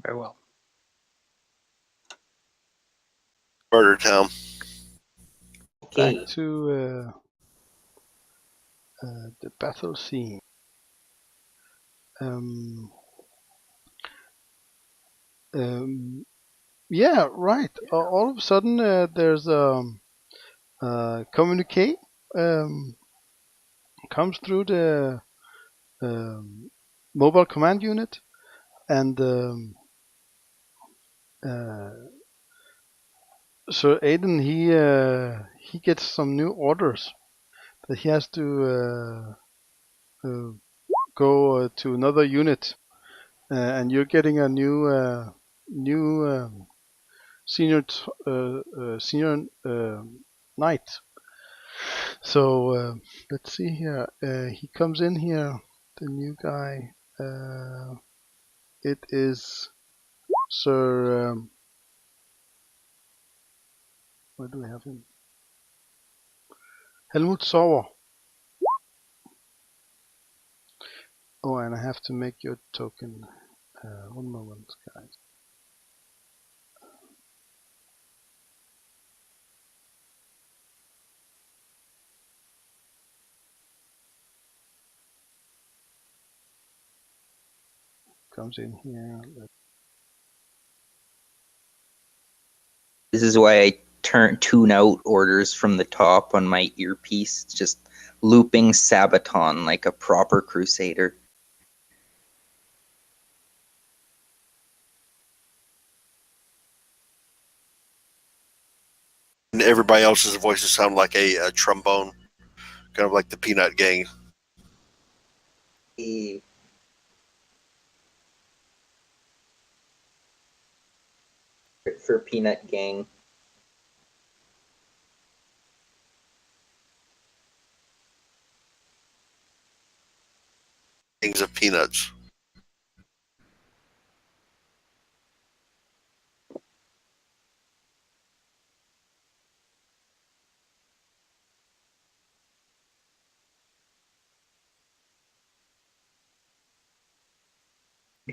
Very well. Murder town. Okay. Back to the battle scene. Yeah, right. All of a sudden, there's communique comes through the mobile command unit, and Sir Aiden he gets some new orders that he has to go to another unit, and you're getting a new senior knight. So let's see here. He comes in here, the new guy. It is Sir. Where do we have him? Helmut Sauer. Oh, and I have to make your token. One moment, guys. Comes in here. This is why I tune out orders from the top on my earpiece. It's just looping Sabaton like a proper crusader. And everybody else's voices sound like a trombone, kind of like the Peanut Gang. For Peanut Gang. Gangs of peanuts.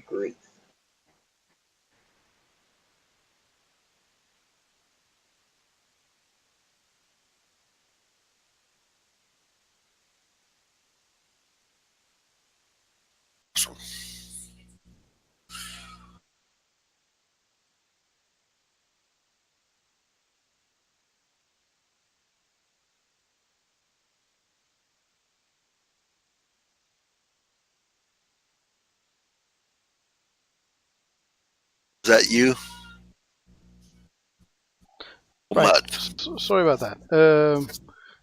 Great. Awesome. Is that you? Right. Mutt. Sorry about that.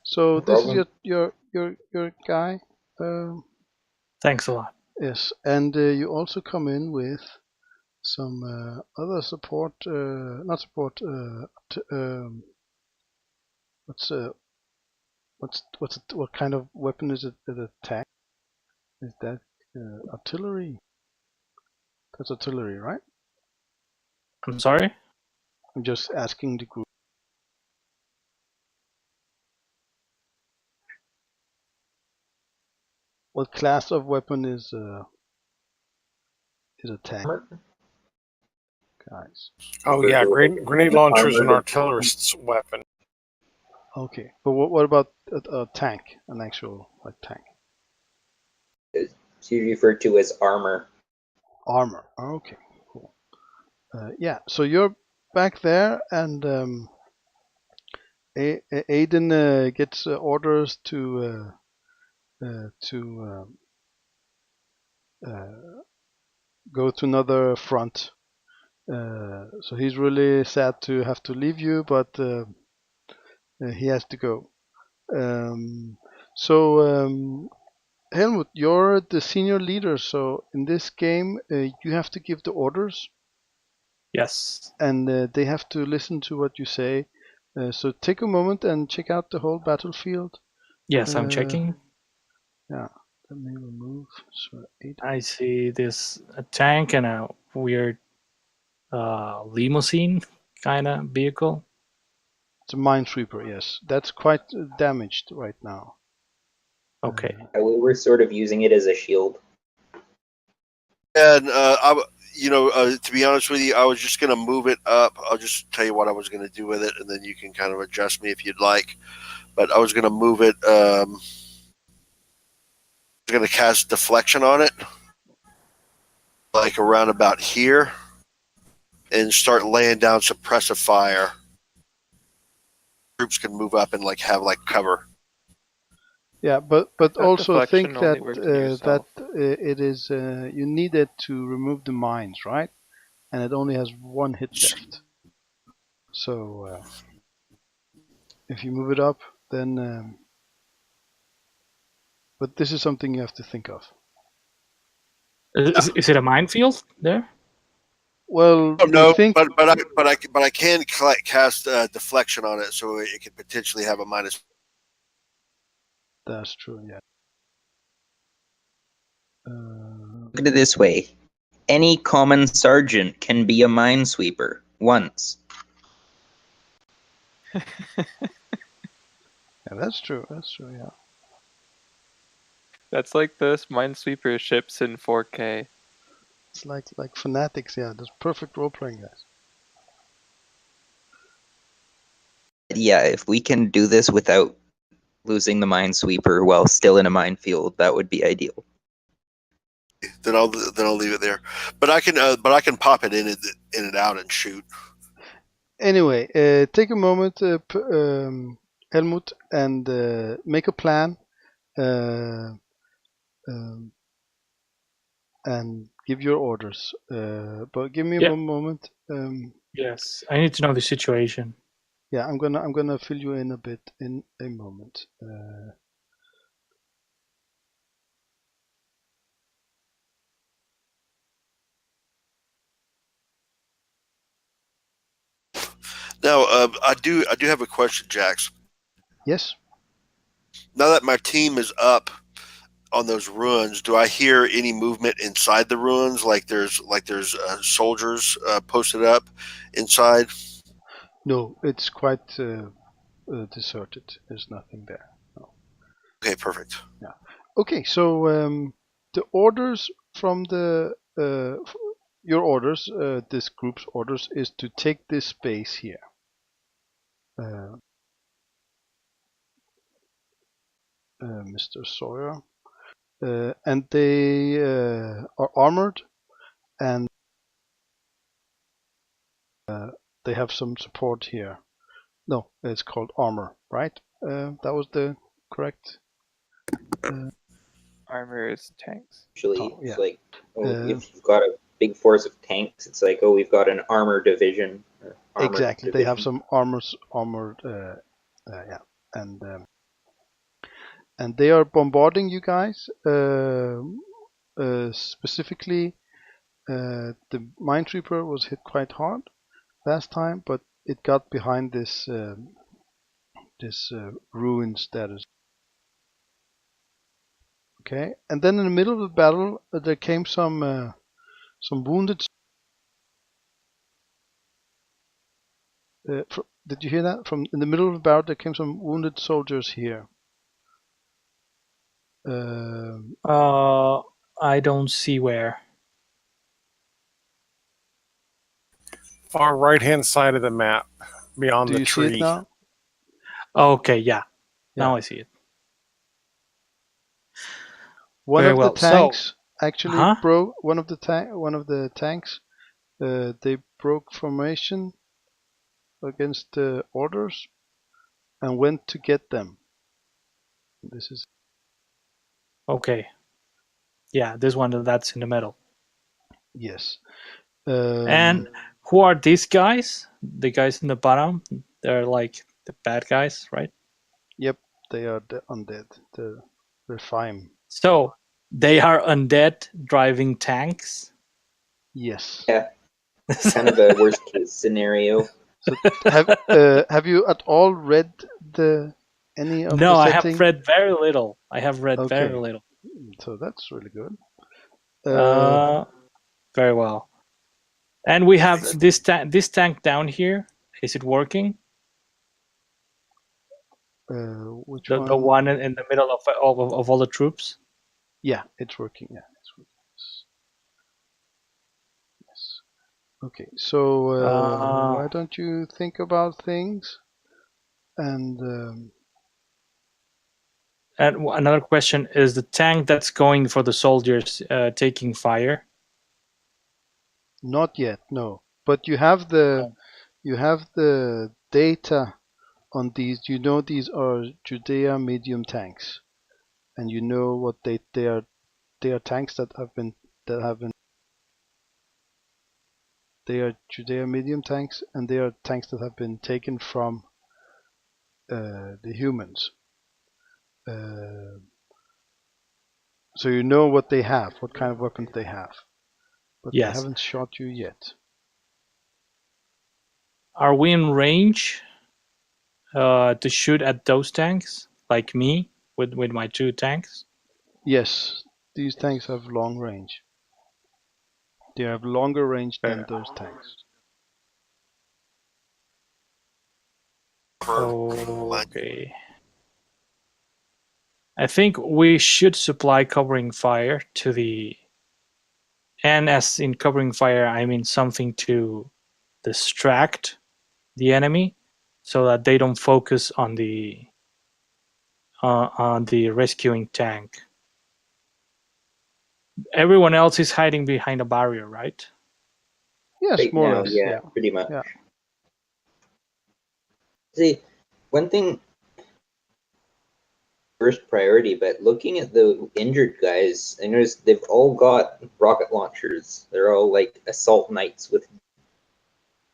So No this problem. is your guy. Thanks a lot. Yes, and you also come in with some other support. Not support. What kind of weapon is it? Is it tank? Is that artillery? That's artillery, right? I'm sorry? I'm just asking the group. What class of weapon is a tank, guys? Oh yeah, grenade launchers and artillerist's weapon. Okay, but what about a tank? An actual tank? It's usually referred to as armor. Armor. Okay, cool. Yeah, so you're back there, and Aiden gets orders to go to another front. So he's really sad to have to leave you, but he has to go. Helmut, you're the senior leader, so in this game you have to give the orders. Yes. And they have to listen to what you say. So take a moment and check out the whole battlefield. Yes, I'm checking. Yeah, let me remove. So I see this tank and a weird limousine kind of vehicle. It's a minesweeper, yes. That's quite damaged right now. Okay. We were sort of using it as a shield. And To be honest with you, I was just going to move it up. I'll just tell you what I was going to do with it, and then you can kind of adjust me if you'd like. But I was going to move it. I was going to cast deflection on it, like around about here, and start laying down suppressive fire. Troops can move up and have cover. Yeah, but also think deflection only that works on yourself. it is you need it to remove the mines, right? And it only has one hit left. So if you move it up, then. But this is something you have to think of. Is it a minefield there? Well, Oh, no, we think but I can cast deflection on it, so it could potentially have a minus. that's true. Yeah. Look at it this way. Any common sergeant can be a minesweeper once. Yeah, that's true. That's true. Yeah. That's like those Minesweeper ships in 4K. It's like fanatics. Yeah, that's perfect role playing, guys. Yeah, if we can do this without losing the minesweeper while still in a minefield, that would be ideal. Then I'll leave it there. But I can pop it in and out and shoot. Anyway, take a moment, Helmut, and make a plan, and give your orders. But give me Yeah. one moment. Yes, I need to know the situation. Yeah, I'm gonna fill you in a bit in a moment. Now, I do have a question, Jax. Yes. Now that my team is up on those ruins, do I hear any movement inside the ruins? Like there's soldiers posted up inside? No, it's quite deserted. There's nothing there. No. Okay, perfect. Yeah. Okay, so the orders from the your orders, this group's orders, is to take this space here. Mr. Sawyer, and they are armored, and they have some support here. No, it's called armor, right? That was the correct. Armor is tanks. Usually, Oh, yeah. it's like, if you've got a big force of tanks, it's like, we've got an armor division. Or armored Exactly, division. they have some armored, yeah, and they are bombarding you guys. Specifically, the Minesweeper was hit quite hard last time, but it got behind this ruin status. Okay, and then in the middle of the battle, there came some wounded. Did you hear that? From in the middle of the battle, there came some wounded soldiers here. I don't see where. Far right-hand side of the map, beyond Do the you tree. see it now? Okay, yeah. Yeah. Now I see it. One Very of well. the tanks actually Huh? broke. One of the tanks. They broke formation against the orders and went to get them. This is Okay. Yeah, this one that's in the middle. yes. And who are these guys? The guys in the bottom? They're like the bad guys, right? Yep, they are the undead. They're fine. So they are undead driving tanks. Yes. Yeah, kind of a worst case scenario. So have you at all read any of No, the I setting? have read very little. I have read Okay. very little. So that's really good. Very well. And we have this tank down here. Is it working? Which The one? one in the middle of all the troops? Yeah, it's working. Yeah, it's working. Okay, so Uh, why don't you think about things and and another question is the tank that's going for the soldiers taking fire? not yet, no. But you have the data on these. You know these are Judea medium tanks, and you know what they are. They are tanks that have been. They are Judea medium tanks, and they are tanks that have been taken from the humans. So you know what they have, what kind of weapons they have, but they Yes. haven't shot you yet. Are we in range to shoot at those tanks, like me with my 2 tanks? Yes, these tanks have long range. They have longer range than Fair. those tanks. Okay. I think we should supply covering fire to the, and as in covering fire, I mean something to distract the enemy so that they don't focus on the rescuing tank. Everyone else is hiding behind a barrier, right? Yes, Right more or now, less. yeah, Yeah, pretty much. yeah. See, one thing, first priority, but looking at the injured guys, I noticed they've all got rocket launchers. They're all like assault knights with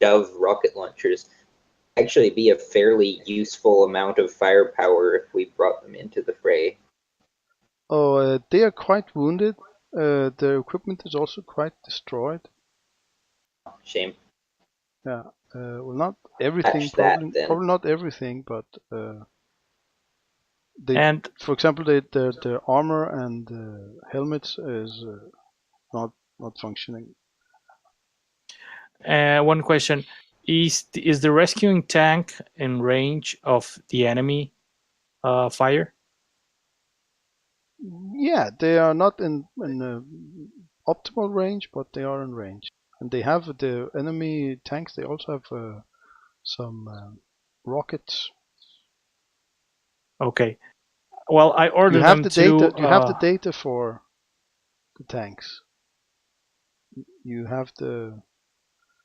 Dove rocket launchers. Actually, be a fairly useful amount of firepower if we brought them into the fray. Oh, they are quite wounded. Their equipment is also quite destroyed. Shame. Yeah. Well, not everything. Patch that then. Probably not everything, but they. And For example, their armor and helmets is not functioning. one question: is the rescuing tank in range of the enemy fire? Yeah, they are not in optimal range, but they are in range. And they have the enemy tanks. They also have some rockets. Okay. Well, I You ordered have them the data. to. You have the data for the tanks. You have the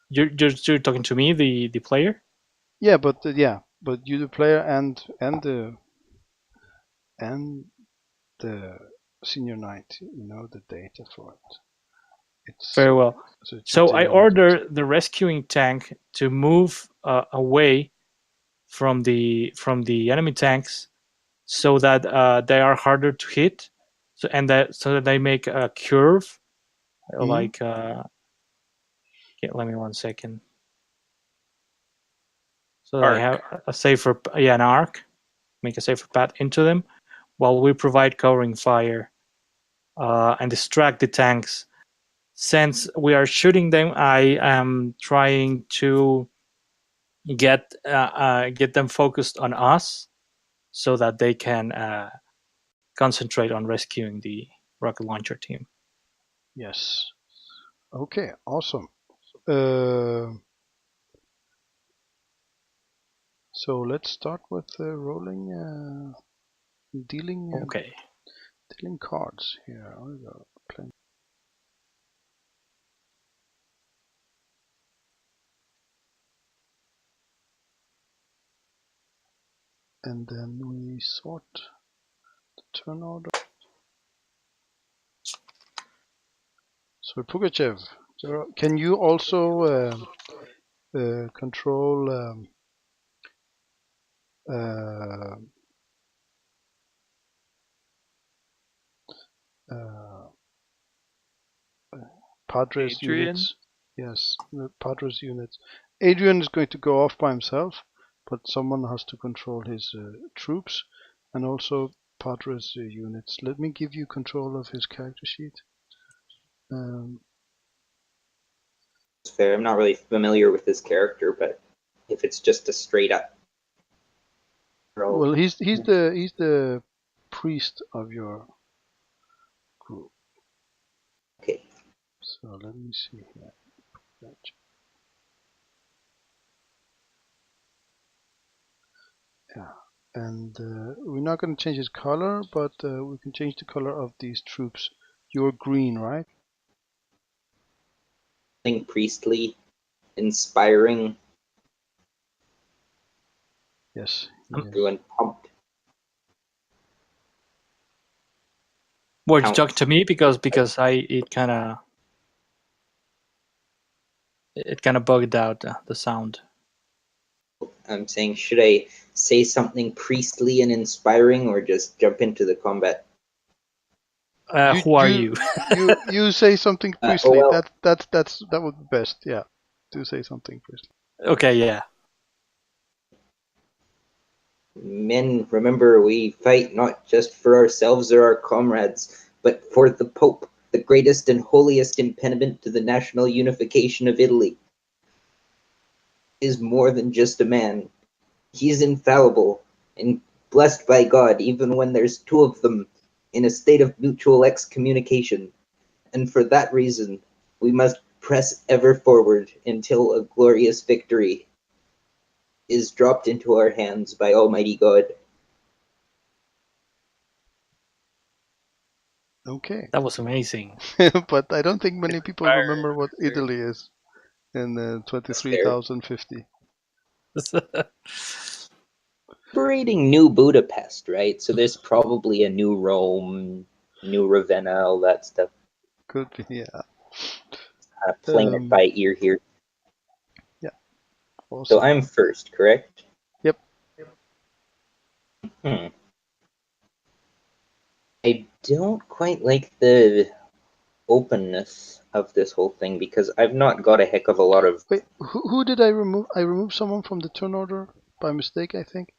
You're talking to me, the player. yeah, but you the player and the senior knight. You know the data for it. It's Very well. so So I Judea medium order tank. the rescuing tank to move away from the enemy tanks, so that they are harder to hit, so that they make a curve, Mhm. like let me 1 second, so that I have Arc. a safer, an arc, make a safer path into them, while we provide covering fire and distract the tanks. Since we are shooting them, I am trying to get them focused on us, so that they can concentrate on rescuing the rocket launcher team. Yes. Okay. Awesome. Uh, so let's start with rolling, dealing, Okay. dealing cards here. We go. And then we sort the turn order. So Pugachev, can you also control uh, uh, Padres Adrian? units? Yes, the Padres units. Adrian is going to go off by himself, but someone has to control his troops and also Padres units. Let me give you control of his character sheet. It's fair. I'm not really familiar with this character, but if it's just a straight up roll, Well, he's the priest of your group. okay. So let me see here. Yeah, and we're not going to change his color, but we can change the color of these troops. You're green, right? Something priestly, inspiring, Yes. Um, Yes. everyone pumped. Were you Count. talking to me because it kind of bugged out the sound. I'm saying, should I say something priestly and inspiring, or just jump into the combat? Who are you? You say something priestly. Well, That would be best. Yeah, do say something priestly. Okay, yeah. men, remember, we fight not just for ourselves or our comrades, but for the Pope, the greatest and holiest impediment to the national unification of Italy. He is more than just a man. He is infallible and blessed by God, even when there's two of them in a state of mutual excommunication. And for that reason, we must press ever forward until a glorious victory is dropped into our hands by Almighty God. Okay. That was amazing. But I don't think many people remember what Italy is in That's fair. 23,050. Liberating New Budapest, right? So there's probably a New Rome, New Ravenna, all that stuff. Could be, yeah. Playing it by ear here. Yeah. So Awesome. I'm first, correct? Yep. I don't quite like the openness of this whole thing because I've not got a heck of a lot of. Wait, who did I remove? I removed someone from the turn order by mistake, I think.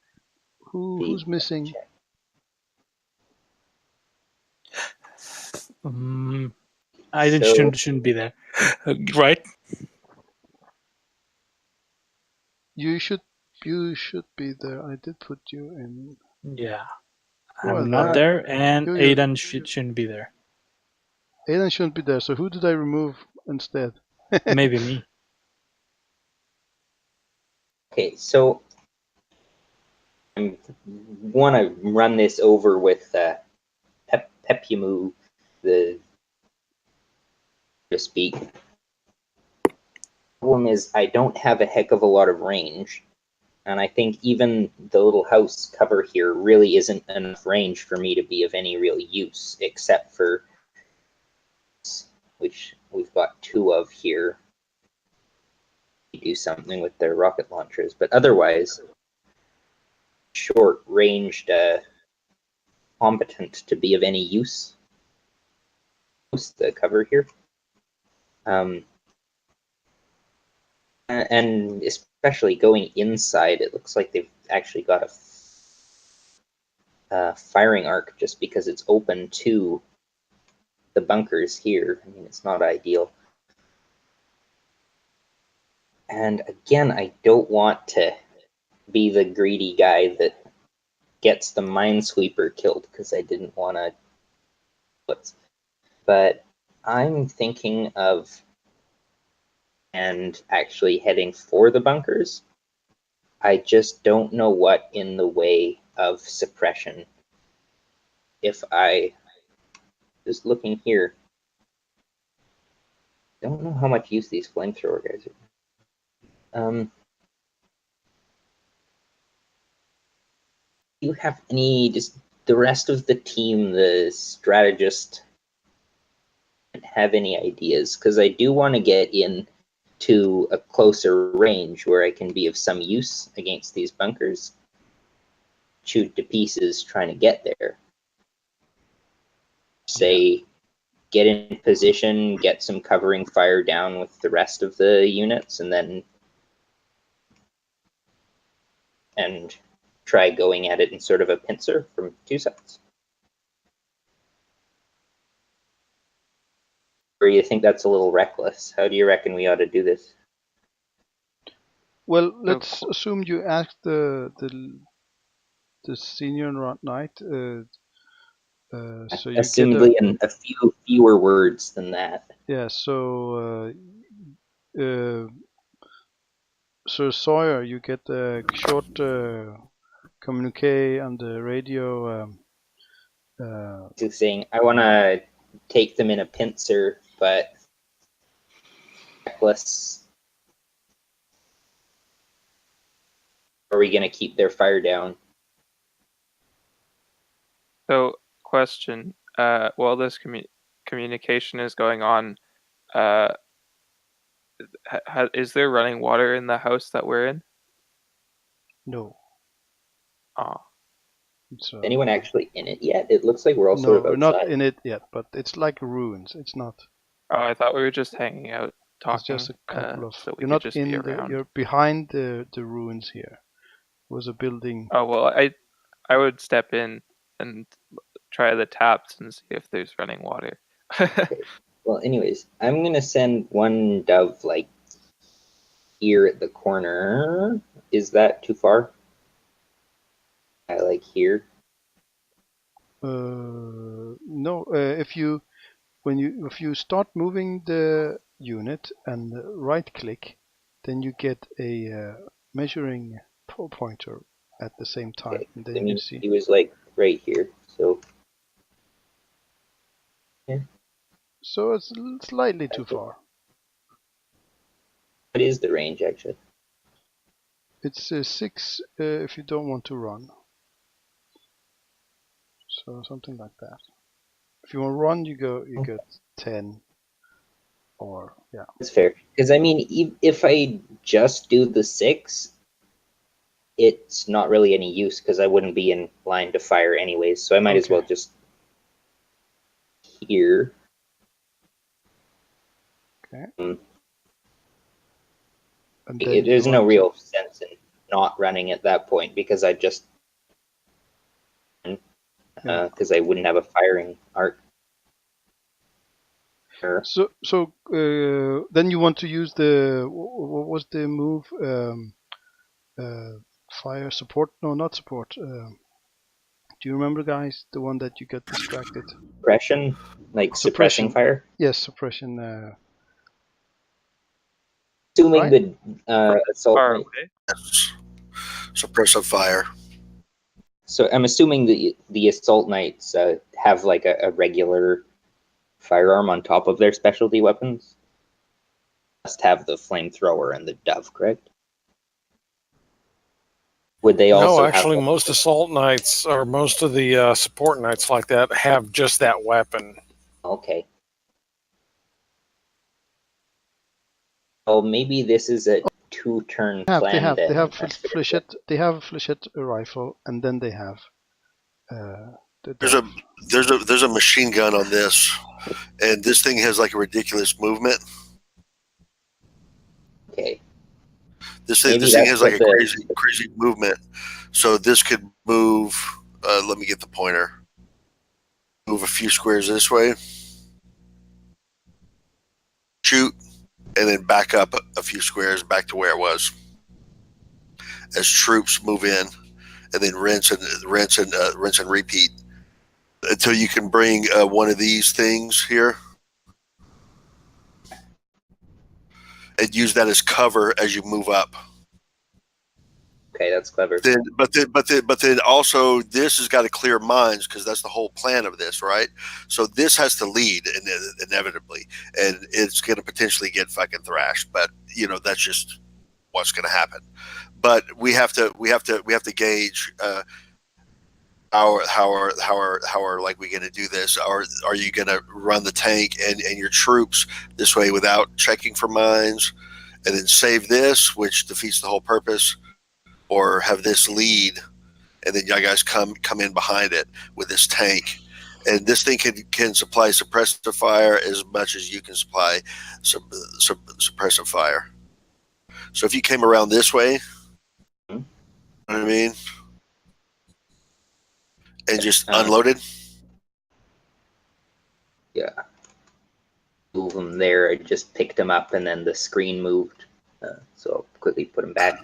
Who's missing? I So, shouldn't be there, right? You should be there. I did put you in. Yeah, You are I'm not there. there, and You Aidan shouldn't be there. Aiden shouldn't be there. So who did I remove instead? Maybe me. okay, so I want to run this over with Pepimu, the so to speak. Problem is, I don't have a heck of a lot of range. And I think even the little house cover here really isn't enough range for me to be of any real use, except for which we've got two of here. Do something with their rocket launchers, but otherwise, short-ranged combatant to be of any use. The cover here, and especially going inside, it looks like they've actually got a firing arc just because it's open to the bunkers here. I mean, it's not ideal. And again, I don't want to be the greedy guy that gets the minesweeper killed because I didn't want to. But I'm thinking of and actually heading for the bunkers. I just don't know what in the way of suppression. If I just looking here, don't know how much use these flamethrower guys are. Do you have any, just the rest of the team, the strategist, have any ideas? Because I do want to get in to a closer range where I can be of some use against these bunkers. Shoot to pieces trying to get there. Say, get in position, get some covering fire down with the rest of the units, and then try going at it in sort of a pincer from two sides. Or you think that's a little reckless? How do you reckon we ought to do this? Well, let's assume you asked the senior knight. So you assumedly get in a few fewer words than that. Yeah. So Sir Sawyer, you get a short communicate on the radio. Just saying, I want to take them in a pincer, but reckless. Are we going to keep their fire down? So, question: while this communication is going on, is there running water in the house that we're in? No. Oh, Is anyone actually in it yet? It looks like we're all no, sort of we're outside. not in it yet, but it's like ruins. It's not. oh, I thought we were just hanging out, talking. It's just a couple of. So we You're could not just in be the. around. You're behind the ruins here. It was a building. Oh well, I would step in and try the taps and see if there's running water. Okay. Well, anyways, I'm going to send one dove, like, here at the corner. Is that too far? I like here. No. If you start moving the unit and right click, then you get a measuring pointer at the same time, Okay. and then I you mean, can see. he was like right here, so So it's slightly too far. what is the range actually? It's 6 if you don't want to run. So something like that. If you want to run, you get 10, or yeah. That's fair. Because I mean, if I just do the 6, it's not really any use because I wouldn't be in line to fire anyways. So I might as well just here. Okay. Mm. And then There's no real sense in not running at that point because I just because I wouldn't have a firing arc. So then you want to use the what was the move? Fire support? No, not support. Do you remember, guys? The one that you get distracted. Suppression, like suppressing fire. Yes, suppression. Assuming right? the assault. Far away. Yes. Suppressive fire. So I'm assuming the assault knights have like a regular firearm on top of their specialty weapons. Must have the flamethrower and the dove, correct? Would they also? No, actually, have most assault knights or most of the support knights like that have just that weapon. Okay. Well, maybe this is a 2-turn plan. They have flechette. They have a flechette rifle, and then they have. There's a machine gun on this, and this thing has like a ridiculous movement. Okay. This thing has like a crazy movement. So this could move. Let me get the pointer. Move a few squares this way. Shoot, and then back up a few squares back to where it was. As troops move in, and then rinse and repeat until you can bring one of these things here and use that as cover as you move up. Okay, that's clever. But then also this has got to clear minds because that's the whole plan of this, right? So this has to lead inevitably, and it's going to potentially get fucking thrashed. But that's just what's going to happen. But we have to gauge how are like we going to do this? Are you going to run the tank and your troops this way without checking for mines, and then save this, which defeats the whole purpose? Or have this lead, and then you guys come in behind it with this tank, and this thing can supply suppressive fire as much as you can supply suppressive fire. So if you came around this way, you know what I mean, and just unloaded. Yeah. Move them there. I just picked them up, and then the screen moved, so I'll quickly put them back.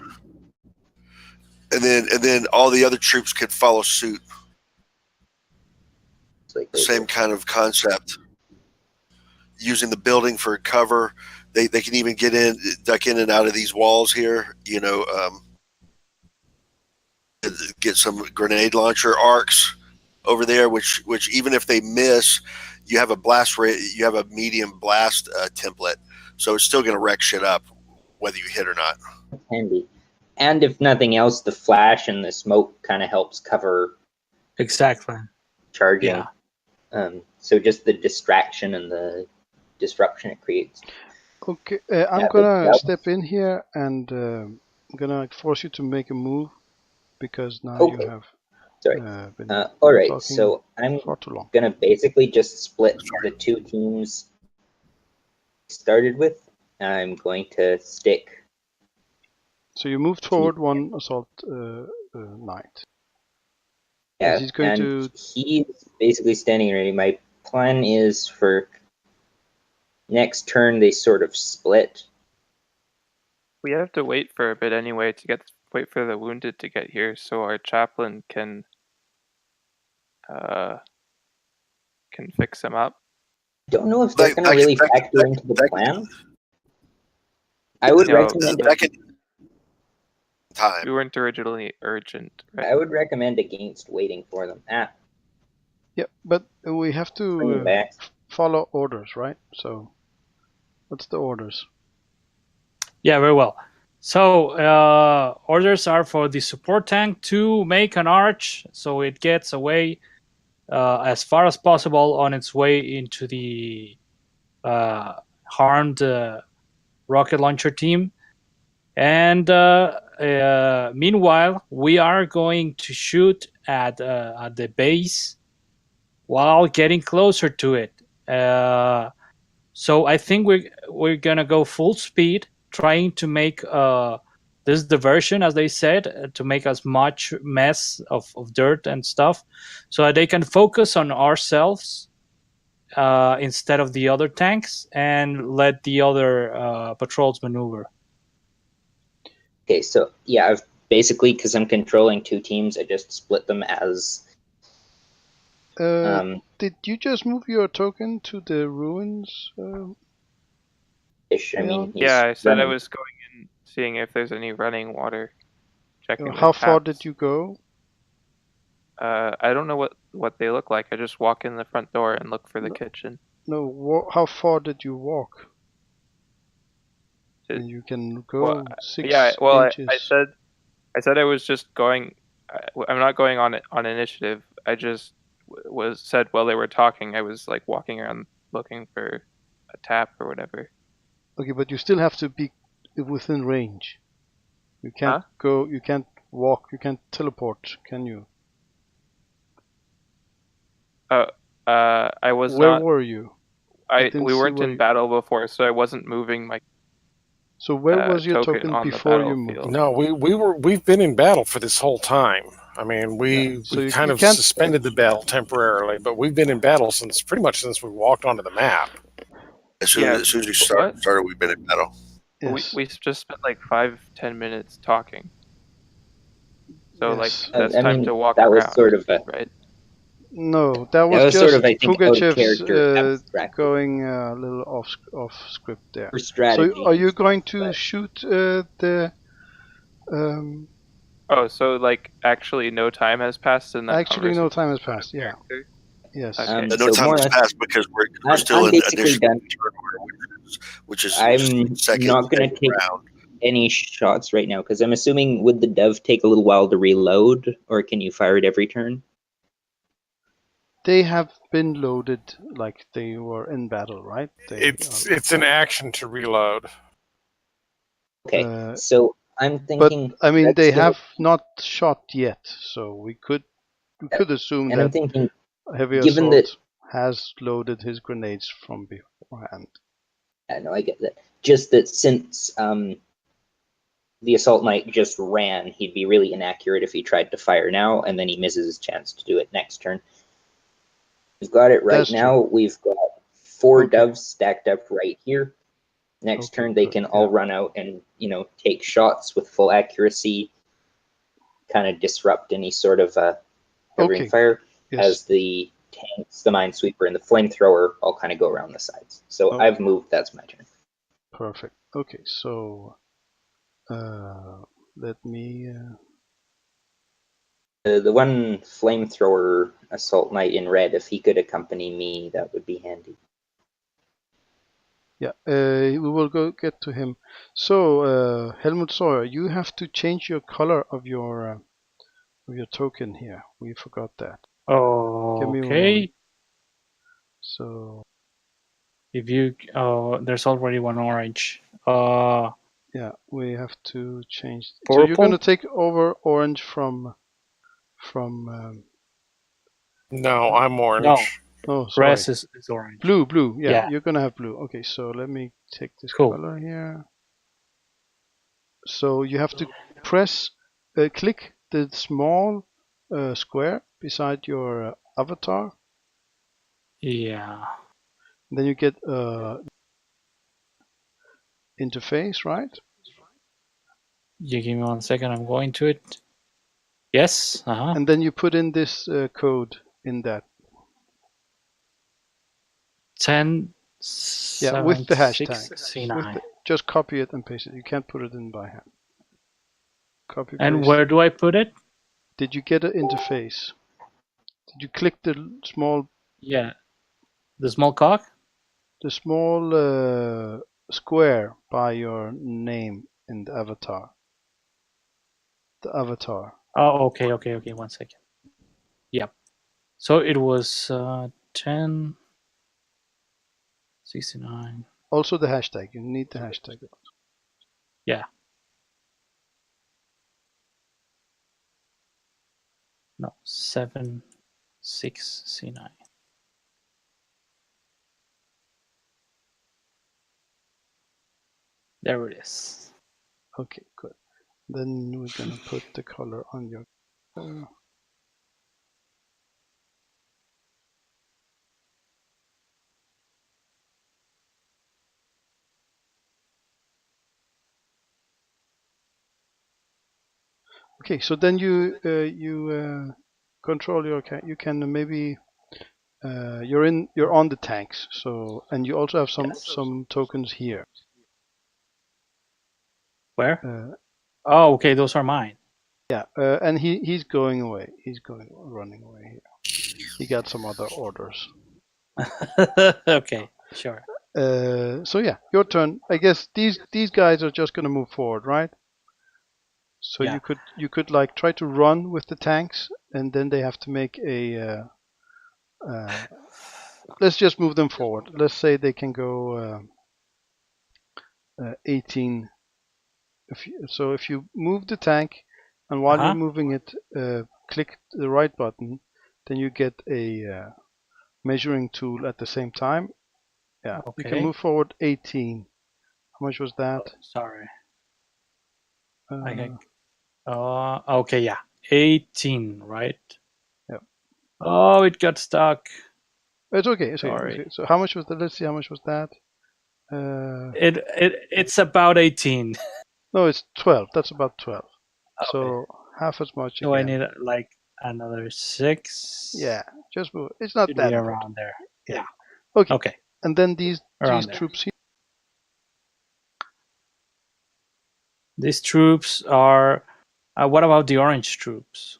And then all the other troops could follow suit. Like same kind of concept. Using the building for cover, they can even duck in and out of these walls here. get some grenade launcher arcs over there, which even if they miss, you have a blast rate, you have a medium blast template, so it's still going to wreck shit up whether you hit or not. Handy. And if nothing else, the flash and the smoke kind of helps cover Exactly. charging. Yeah. So just the distraction and the disruption it creates. Okay, I'm Yeah, gonna but- step in here and I'm gonna force you to make a move because now Okay. you have Sorry. been All right, talking so I'm far too long. gonna basically just split the two teams started with. I'm going to stick. So you moved forward one assault knight. Yeah, He's going and to. he's basically standing ready. My plan is for next turn they sort of split. We have to wait for a bit anyway to wait for the wounded to get here, so our chaplain can fix them up. Don't know if they're That- going to that- really that- factor that- into the that- plan. I would No, recommend. Time. We weren't originally urgent, right? I would recommend against waiting for them. Yeah, but we have Bring them to back. follow orders, right? So, what's the orders? Yeah, very well. So orders are for the support tank to make an arch so it gets away as far as possible on its way into the harmed rocket launcher team. And meanwhile, we are going to shoot at the base while getting closer to it. So I think we're gonna go full speed, trying to make this diversion, as they said, to make as much mess of dirt and stuff, so that they can focus on ourselves instead of the other tanks, and let the other patrols maneuver. Okay, so yeah, I've basically, because I'm controlling two teams, I just split them as. Did you just move your token to the ruins? Ish. I mean, Leon? he's Yeah, I said I running. was going in, seeing if there's any running water. Checking the How far taps. did you go? I don't know what they look like. I just walk in the front door and look for the kitchen. No, how far did you walk? It- And you can go well, 6 yeah, well, inches. I said I was just going. I'm not going on initiative. I just said while they were talking, I was like walking around looking for a tap or whatever. Okay, but you still have to be within range. You can't Huh? go. You can't walk. You can't teleport. Can you? I was Where not. were you? didn't We see weren't where in you- battle before, so I wasn't moving my So where was your token token on the before you battlefield. moved? No, we've been in battle for this whole time. I mean, Yeah, so we you kind of can't- suspended the battle temporarily, but we've been in battle pretty much since we walked onto the map. As soon as we What? started, we've been in battle. Yes. We just spent like 5-10 minutes talking. So Yes. like that's I time mean, to walk that was around, sort of a. right? No, that was was just sort of, I think, out of Pugachev's character, abstract. going a little off script there. For strategy. So are you going to but- shoot the? Oh, so like actually no time has passed in that Actually, no conversation time has with passed. Yeah. character? Yes. Okay. No So time more or has less- passed because we're I'm still in basically initial done. turn order, which is I'm second not going to second take round. any shots right now because I'm assuming would the dove take a little while to reload, or can you fire it every turn? They have been loaded like they were in battle, right? It's an action to reload. Okay, so I'm But thinking. I mean, let's they go- have not shot yet, so we could assume And I'm that thinking, heavy given assault has loaded his grenades from beforehand. I know I get that. Just that since the assault knight just ran, he'd be really inaccurate if he tried to fire now, and then he misses his chance to do it next turn. We've got it right That's now. We've got 4 Okay. doves stacked up right here. Next Okay, turn, they good, can all run out and take shots with full accuracy, kind of disrupt any sort of covering Okay. fire. Yes. As the tanks, the minesweeper, and the flamethrower all kind of go around the sides. So Oh. I've moved. That's my turn. Perfect. Okay, so let me The one flamethrower assault knight in red, if he could accompany me, that would be handy. Yeah, we will go get to him. So, Helmut Sawyer, you have to change your color of your token here. We forgot that. Give me a moment. Okay. So, If you there's already one orange. yeah, we have to change. So Purple? you're gonna take over orange from. No, I'm orange. No. Oh, sorry. Grass is orange. Blue. Yeah, Yeah. you're gonna have blue. Okay, so let me take this Cool. color here. So you have to press, click the small square beside your avatar. Yeah. Then you get interface, right? You give me 1 second. I'm going to it. Yes. And then you put in this code in that. 10. Yeah, with the hashtag. C9. Just copy it and paste it. You can't put it in by hand. Copy And paste. where do I put it? Did you get an interface? Did you click the small? Yeah. The small cog? The small square by your name in the avatar. The avatar. Oh, okay. 1 second. Yep. So it was 10, 69. Also the hashtag. You need the hashtag. Yeah. No, 7, 6, C9. There it is. Okay, good. Then we're gonna put the color on your. Okay, so then you control your. You can maybe you're on the tanks. So and you also have some tokens here. Where? Oh, okay. Those are mine. Yeah, and he's going away. He's running away here. He got some other orders. Okay, sure. So yeah, your turn. I guess these guys are just gonna move forward, right? So Yeah. you could like try to run with the tanks, and then they have to make a. Let's just move them forward. Let's say they can go 18. If you move the tank, and while you're moving it, click the right button, then you get a measuring tool at the same time. Yeah, Okay. you can move forward 18. How much was that? Oh, sorry. Okay, yeah. 18, right? Yep. Oh, it got stuck. It's okay. Sorry. So how much was that? Let's see, how much was that? It's about 18. No, it's 12. That's about 12. Okay. So half as much So again. I need like another 6. Yeah, just move. It's not Should that be important. around there. Yeah. Okay. And then these Around there. troops here. These troops are. What about the orange troops?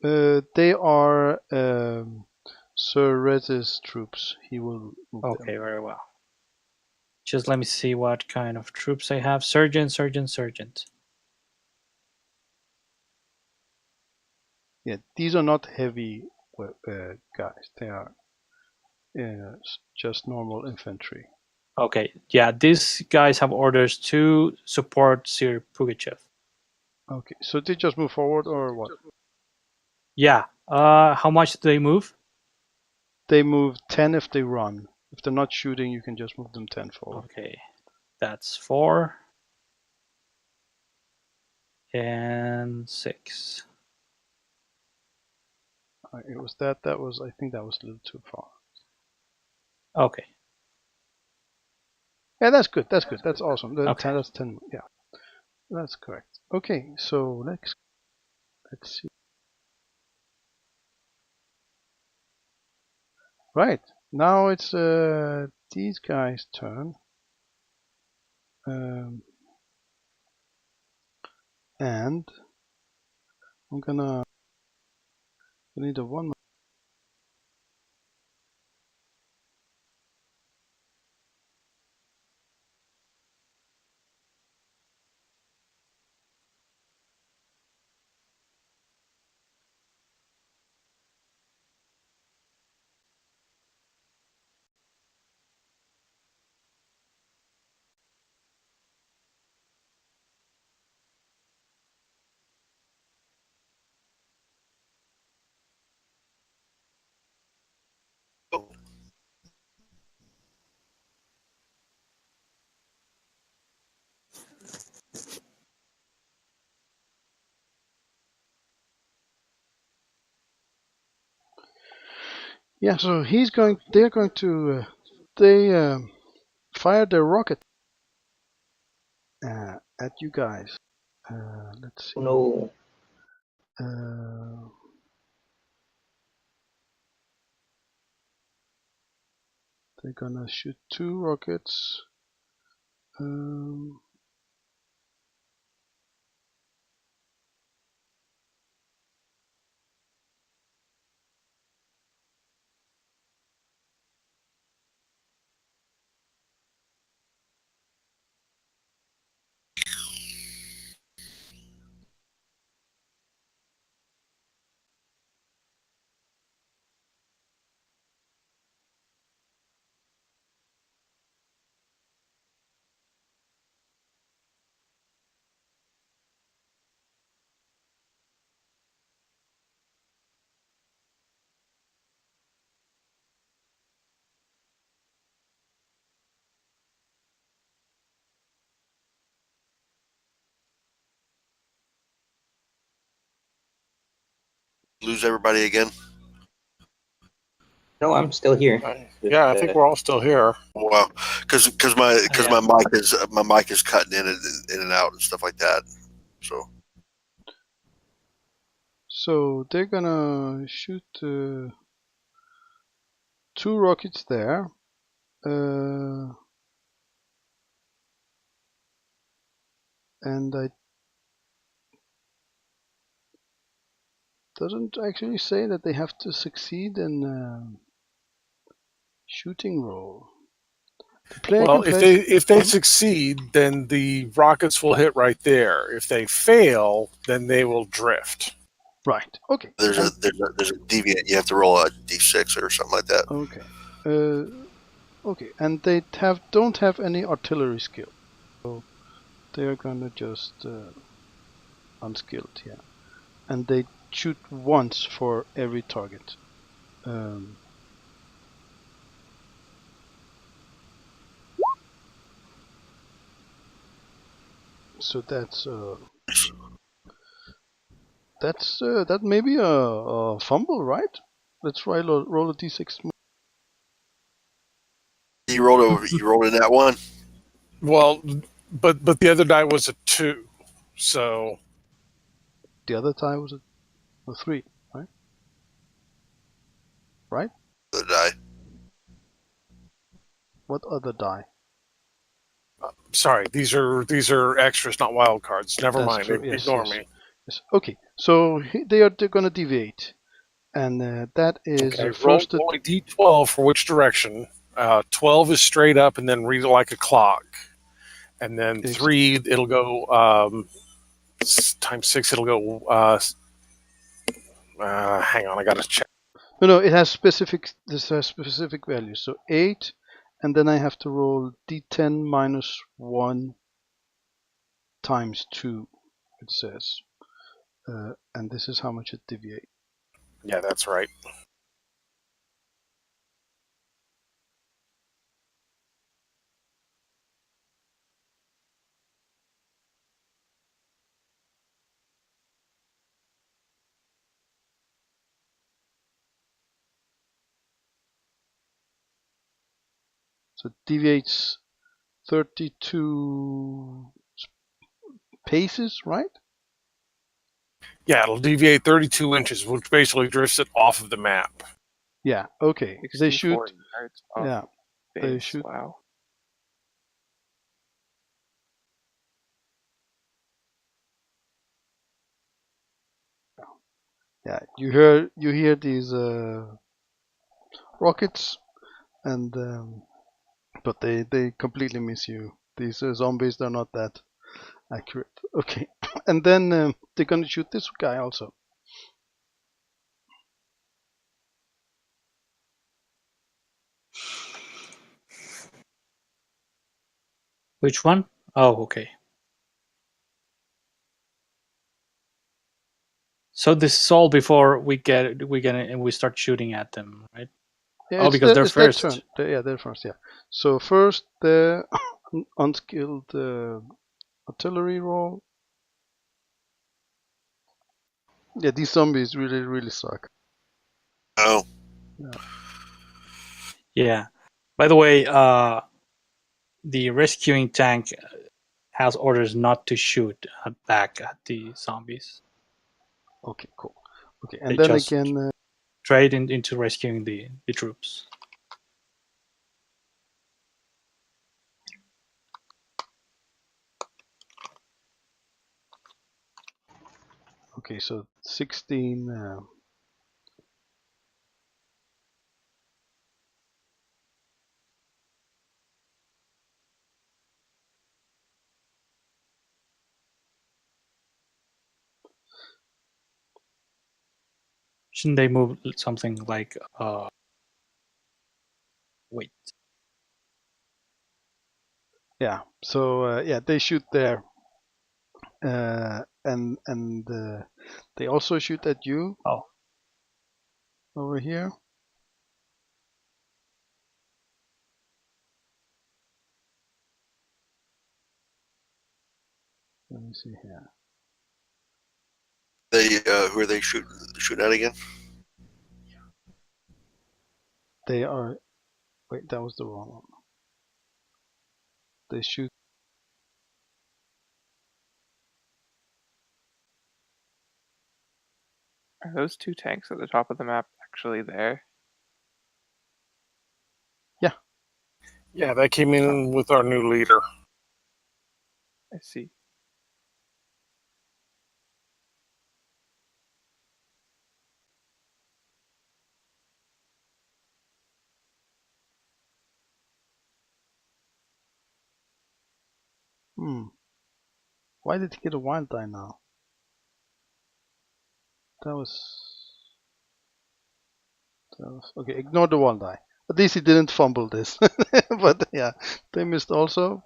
They are Sir Rez's troops. He will move Okay, them. very well. Just let me see what kind of troops I have. Sergeant. Yeah, these are not heavy guys. They are just normal infantry. Okay, yeah, these guys have orders to support Sir Pugachev. Okay, so they just move forward or what? Yeah. How much do they move? They move 10 if they run. If they're not shooting, you can just move them 10 forward. Okay, that's 4 and 6. It was that. That was. I think that was a little too far. Okay. Yeah, that's good. That's good. That's awesome. Okay. That's 10. Yeah, that's correct. Okay, so let's see. Right, now it's these guys' turn. And I'm gonna. I need a one. Yeah, so he's going. They're going to. They fire their rocket at you guys. Let's see. No. They're gonna shoot 2 rockets. Lose everybody again. No, I'm still here. Yeah, I think we're all still here. Wow, because my Yeah. my mic is cutting in and out and stuff like that. So they're gonna shoot 2 rockets there. And I doesn't actually say that they have to succeed in shooting roll. The player Well, can if they succeed, then the rockets will hit right there. If they fail, then they will drift. Right. Okay. There's a deviant. You have to roll a d6 or something like that. Okay. Okay. And they don't have any artillery skill, so they're gonna just unskilled, yeah. And they shoot once for every target. So that may be a fumble, right? Let's roll a d6 more. You rolled in that one. Well, but the other die was a 2, so The other die was a 3, right? Right? The die. What other die? sorry. These are extras, not wild cards. Never That's mind. true. Yes, Ignore yes. me. Yes. Okay. So they're gonna deviate, and that is Okay, first. roll a d12 for which direction. 12 is straight up, and then read it like a clock. And then 3, it'll go times 6. It'll go. Hang on, I gotta check. No, it has specific. This has specific values. So 8, and then I have to roll d10 minus 1 times 2. It says, and this is how much it deviates. Yeah, that's right. So it deviates 32 paces, right? Yeah, it'll deviate 32 inches, which basically drifts it off of the map. Yeah. Okay. They shoot. 64 yards off Yeah. They base. shoot. Wow. Yeah, you hear these rockets, and but they completely miss you. These zombies, they're not that accurate. Okay, and then they're gonna shoot this guy also. Which one? Oh, okay. So this is all before we start shooting at them, right? Yeah, Oh, because they're it's their first. turn. They're first. Yeah. So first the unskilled artillery roll. Yeah, these zombies really suck. Oh, Yeah. By the way, the rescuing tank has orders not to shoot back at the zombies. Okay, cool. Okay, and They then just again, trade into rescuing the troops. okay, so 16. Shouldn't they move something like wait? Yeah. So yeah, they shoot there, and they also shoot at you. Oh. Over here. Let me see here. they who are they shooting at again? They are. Wait, that was the wrong one. They shoot. Are those two tanks at the top of the map actually there? Yeah, that came in with our new leader. I see. Why did he get a wild die now? That was okay. Ignore the wild die. At least he didn't fumble this. But yeah, they missed also.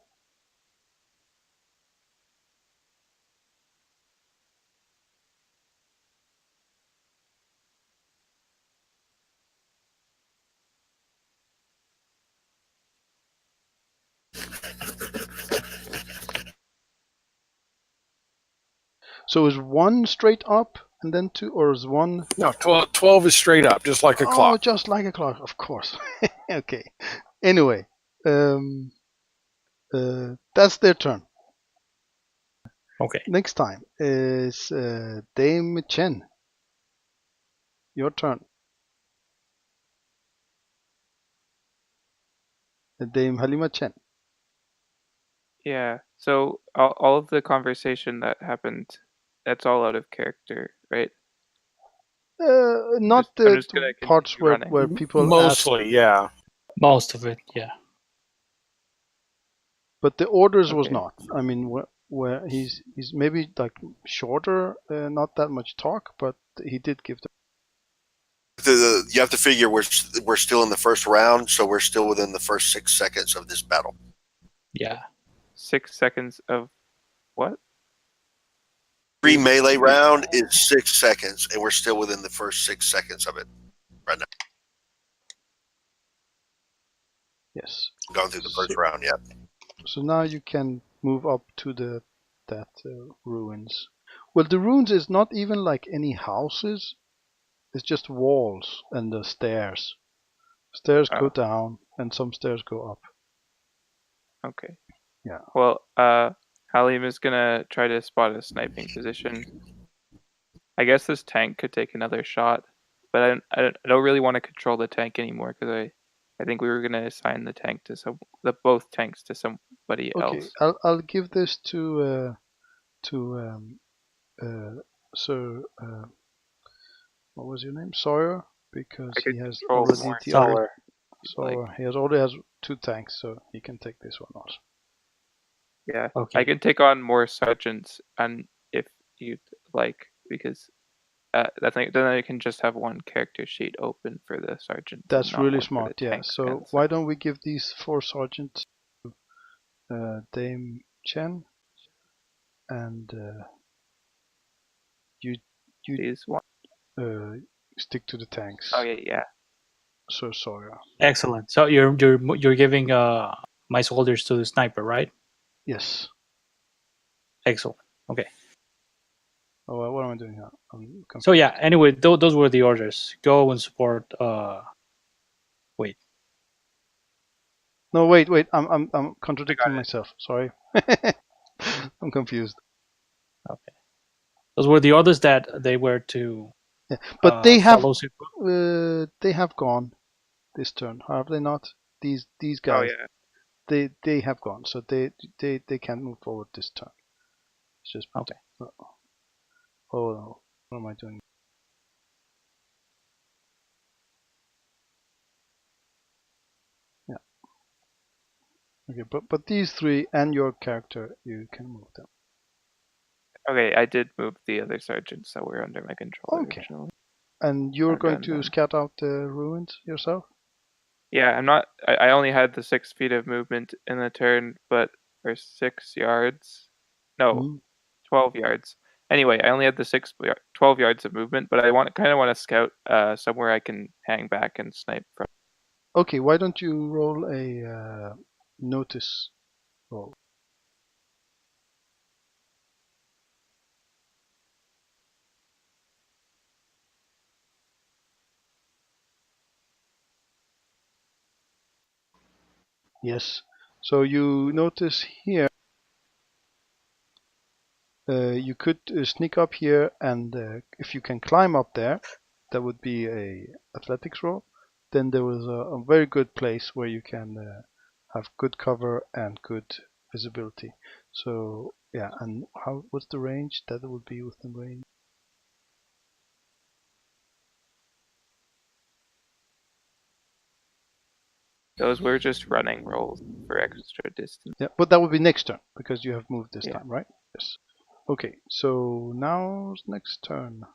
So is one straight up and then two, or is one? No, 12 is straight up, just like a Oh, clock. just like a clock, of course. Okay. Anyway, that's their turn. Okay. Next time is Dame Chen. Your turn. Dame Halima Chen. Yeah. So all of the conversation that happened, that's all out of character, right? Not I'm the just gonna parts continue running. where people ask, Mostly, yeah. Most of it, yeah. but the orders was Okay. not. I mean, where he's maybe like shorter, not that much talk, but he did give the. You have to figure we're still in the first round, so we're still within the first 6 seconds of this battle. Yeah. 6 seconds of what? Every melee round is 6 seconds, and we're still within the first 6 seconds of it right now. Yes. Gone through the first round yet. So now you can move up to that ruins. Well, the ruins is not even like any houses. It's just walls and the stairs. Stairs go Oh. down and some stairs go up. Okay. Yeah. Well, Halim is gonna try to spot a sniping position. I guess this tank could take another shot, but I don't really want to control the tank anymore because I think we were gonna assign the tank to both tanks to somebody Okay, else. I'll give this to Sir what was your name? Sawyer, because I could he has control already more the other. Sour. Sawyer. He already has 2 tanks, so he can take this one also. Yeah, Okay. I can take on more sergeants, and if you'd like, because then I can just have one character sheet open for the sergeant. That's not really one for smart. the Yeah. tanks So and why don't we give these 4 sergeants to Dame Chen, and you these one. stick to the tanks. Oh yeah. So Sawyer. Excellent. So you're giving my soldiers to the sniper, right? Yes. Excellent. Okay. Oh, what am I doing here? I'm confused. So yeah. Anyway, those were the orders. Go and support. Wait. No, wait. I'm contradicting myself. Sorry. I'm confused. Okay. Those were the orders that they were to. Yeah. But they have follow. they have gone this turn, have they not? These Oh guys. yeah. They have gone, so they can't move forward this turn. It's just Okay. Oh no. What am I doing? Yeah. Okay, but these 3 and your character, you can move them. Okay, I did move the other sergeants that were under my control Okay. originally. And you're I've going done to them. scout out the ruins yourself? Yeah, I'm not. I only had the 6 feet of movement in the turn, but or 6 yards. No, Mm. 12 yards. Anyway, I only had the 12 yards of movement, but I kind of want to scout somewhere I can hang back and snipe from. Okay, why don't you roll a notice roll? Yes. So you notice here, you could sneak up here, and if you can climb up there, that would be a athletics roll. Then there was a very good place where you can have good cover and good visibility. So yeah, and what's the range? That would be within range. Those were just running rolls for extra distance. Yeah, but that would be next turn because you have moved this Yeah. time, right? Yes. Okay, so now's next turn.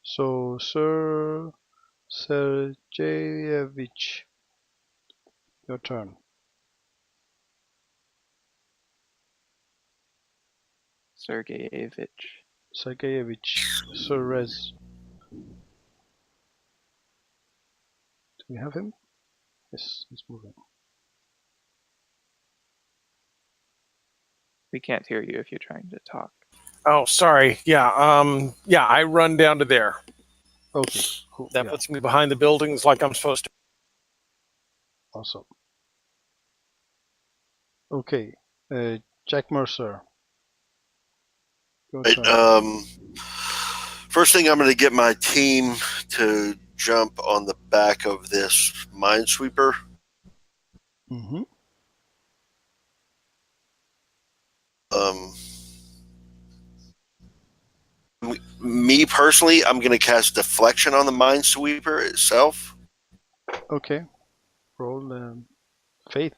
So Sir Sergeyevich, your turn. Sergeyevich. Sergeyevich, Sir Rez. Do we have him? Yes, he's moving. We can't hear you if you're trying to talk. Oh, sorry. Yeah. I run down to there. Okay, cool. That yeah, puts me behind the buildings like I'm supposed to. awesome. Okay, Jack Mercer. Your Right, turn. first thing, I'm going to get my team to jump on the back of this minesweeper. Mm-hmm. Me personally, I'm going to cast deflection on the minesweeper itself. Okay, roll faith.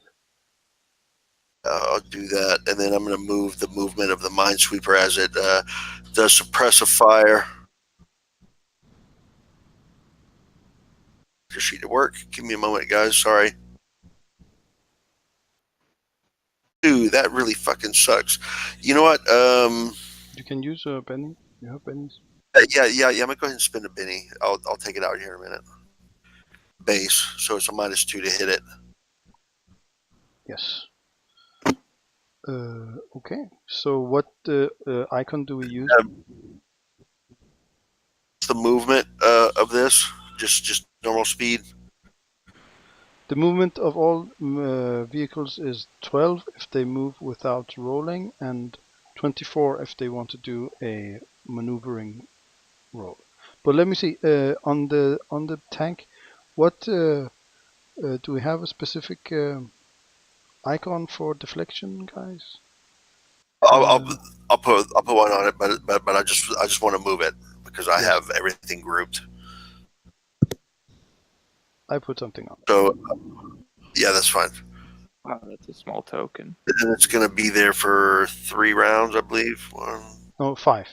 I'll do that, and then I'm going to move the movement of the minesweeper as it does suppressive fire. Your sheet at work. Give me a moment, guys. Sorry. Dude, that really fucking sucks. You know what? You can use a penny. You have pennies. Yeah. I'm gonna go ahead and spin a Benny. I'll take it out here in a minute. Base, so it's a -2 to hit it. Yes. Okay. So what icon do we use? The movement of this, just normal speed. The movement of all vehicles is 12 if they move without rolling, and 24 if they want to do a maneuvering roll. But let me see. On the tank, what do we have a specific icon for deflection, guys? I'll put one on it, but I just want to move it because I Yes. have everything grouped. I put something on. So yeah, that's fine. Wow, that's a small token. And it's going to be there for 3 rounds, I believe. No, 5.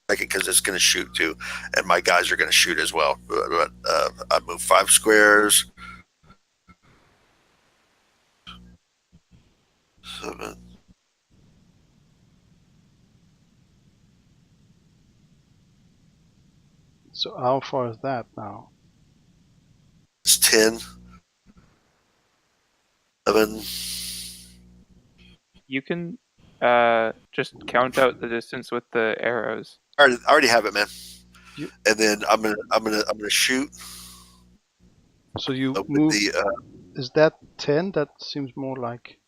Because it's going to shoot too, and my guys are going to shoot as well. But I move 5 squares. 7. So how far is that now? It's 10. 11. You can just count out the distance with the arrows. I already have it, man. You- And then I'm gonna shoot. So you with move. the Is that 10? That seems more like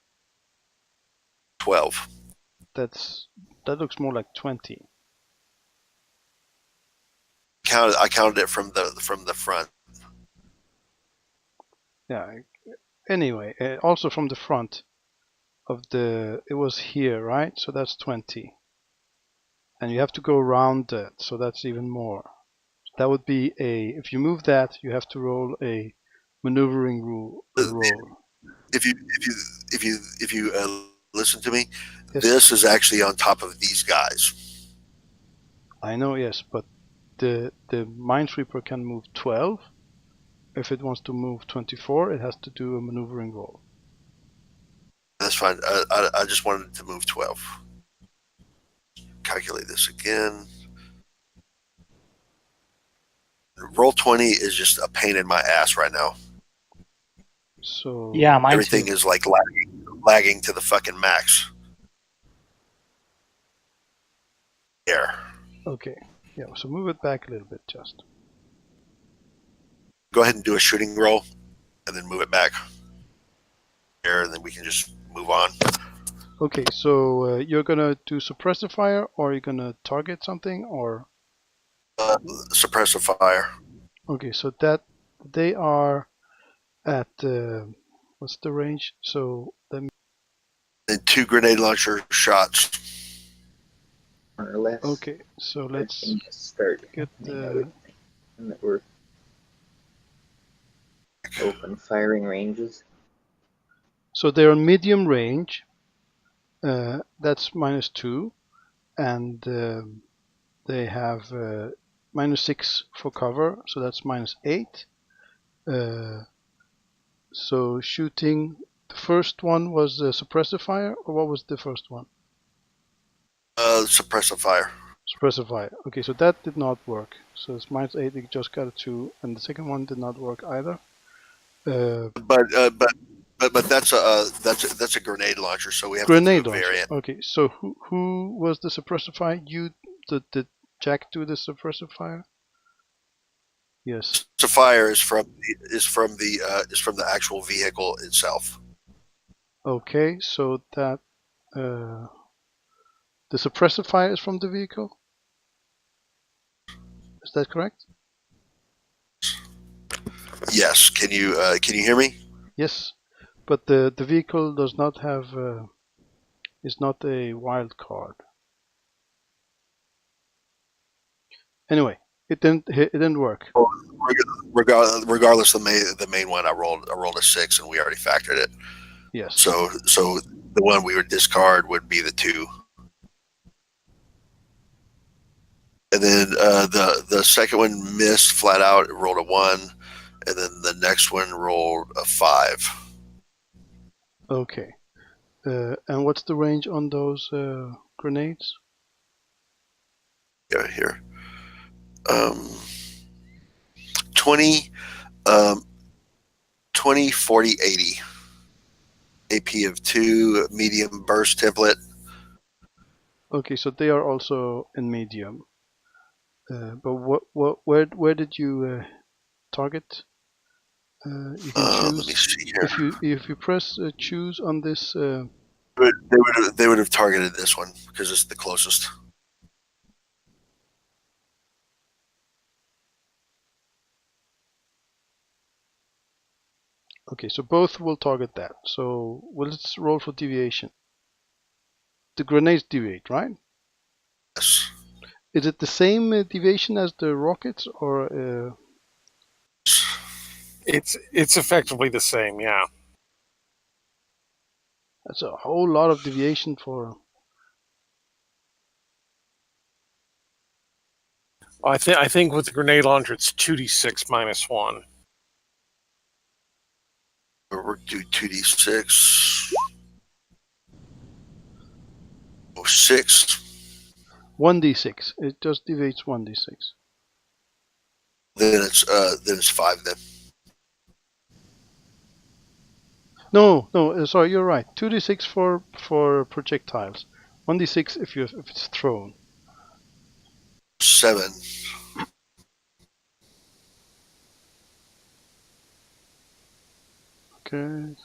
12. that looks more like 20. I counted it from the front. Yeah. Anyway, also from the front of it was here, right? So that's 20. And you have to go around that, so that's even more. That would be if you move that, you have to roll a maneuvering roll. If you listen to me, Yes. this is actually on top of these guys. I know, yes, but the Minesweeper can move 12. If it wants to move 24, it has to do a maneuvering roll. That's fine. I just wanted to move 12. Calculate this again. Roll 20 is just a pain in my ass right now. So Yeah, mine Everything too. is like lagging to the fucking max. There. okay, yeah. So move it back a little bit, just. Go ahead and do a shooting roll, and then move it back. There, and then we can just move on. Okay, so you're gonna do suppressive fire, or you're gonna target something, or Suppressive fire. okay. So that they are at what's the range? So let me. And 2 grenade launcher shots. More or less. Okay, so let's Everything is start get happening out, and that we're open firing ranges. So they're on medium range. That's -2, and they have -6 for cover, so that's -8. So shooting, the first one was suppressive fire, or what was the first one? Suppressive fire. Suppressive fire. Okay, so that did not work. So it's -8. It just got a 2, and the second one did not work either. But that's a grenade launcher, so we have Grenade to do a launcher. variant. Okay, so who was the suppressive fire? You did Jack do the suppressive fire? Yes. The fire is from the actual vehicle itself. Okay, so that the suppressive fire is from the vehicle. Is that correct? Yes. Can you hear me? Yes, but the vehicle does not have is not a wild card. Anyway, it didn't work. Regardless, the main one I rolled a 6, and we already factored it. Yes. So the one we would discard would be the 2. And then the second one missed flat out. It rolled a 1, and then the next one rolled a 5. Okay. And what's the range on those grenades? Yeah, here. 20, 20, 40, 80. AP of 2, medium burst template. Okay, so they are also in medium. But where did you target? You can choose. Let me see here. If you press choose on this They would have targeted this one because it's the closest. Okay, so both will target that. So well, let's roll for deviation. The grenades deviate, right? Yes. Is it the same deviation as the rockets, or It's effectively the same, yeah. that's a whole lot of deviation for? I think with the grenade launcher it's 2d6 minus 1. We'll do 2d6. 6. 1d6. It just deviates 1d6. Then it's 5 then. No, sorry, you're right. 2d6 for projectiles. 1d6 if it's thrown. 7. Okay.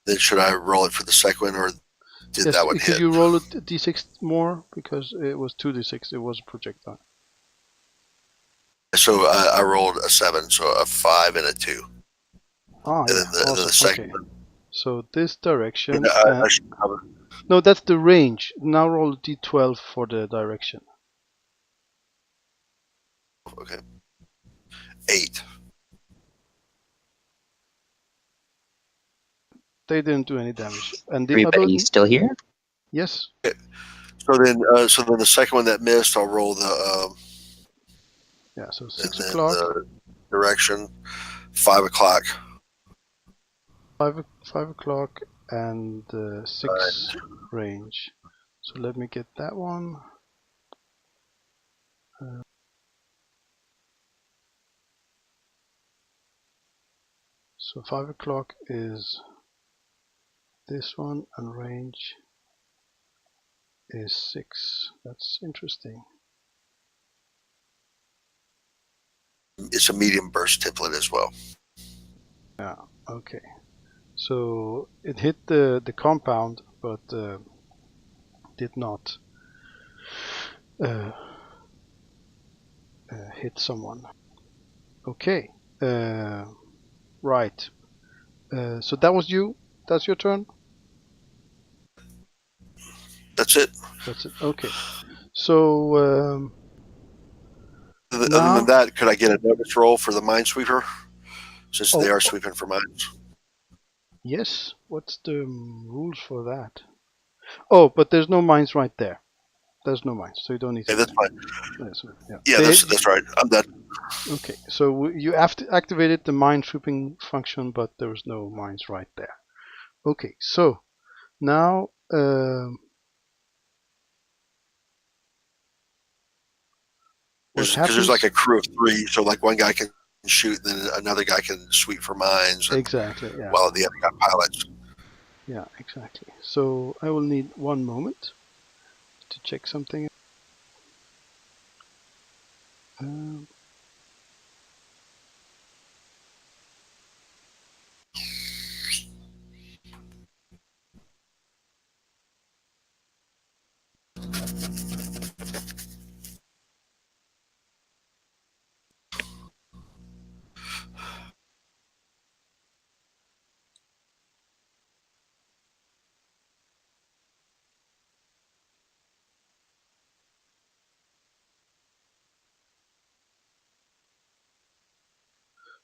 Then should I roll it for the second one, or did Yes, that one could hit? you roll a d6 more because it was 2d6. It was a projectile. So I rolled a 7, so a 5 and a 2. Ah, And yeah, then the awesome. second Okay. one. So this direction. I should cover. No, that's the range. Now roll a d12 for the direction. Okay. 8. They didn't do any damage. And the Everybody other, still here? yes. So then the second one that missed, I'll roll the Yeah, so and 6 then o'clock, the direction 5 o'clock. 5 o'clock, and 6 range. So let me get that one. So 5 o'clock is this one, and range is 6. That's interesting. It's a medium burst template as well. Yeah, okay. So it hit the compound, but did not hit someone. Okay, right. So that was you. That's your turn. That's it. That's it. Okay. So Other now, than that, could I get a notice roll for the minesweeper? Since they Oh. are sweeping for mines. yes. What's the rules for that? Oh, but there's no mines right there. There's no mines, so you don't need to. Yeah, that's fine. Yeah, Yeah, that's right. I'm done. Okay, so you activated the mine sweeping function, but there was no mines right there. Okay, so now what Because happens? there's like a crew of 3, so like one guy can shoot, and then another guy can sweep for mines. And Exactly. Yeah. while the other guy pilots. Yeah. Exactly. So I will need one moment to check something.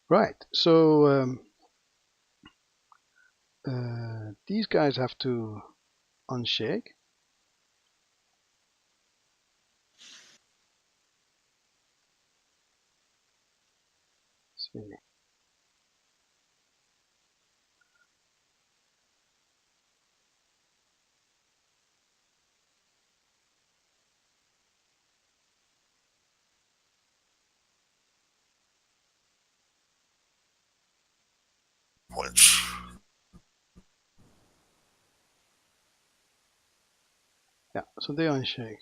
Right. So these guys have to unshake. Let's see. Points. Yeah. So they unshake.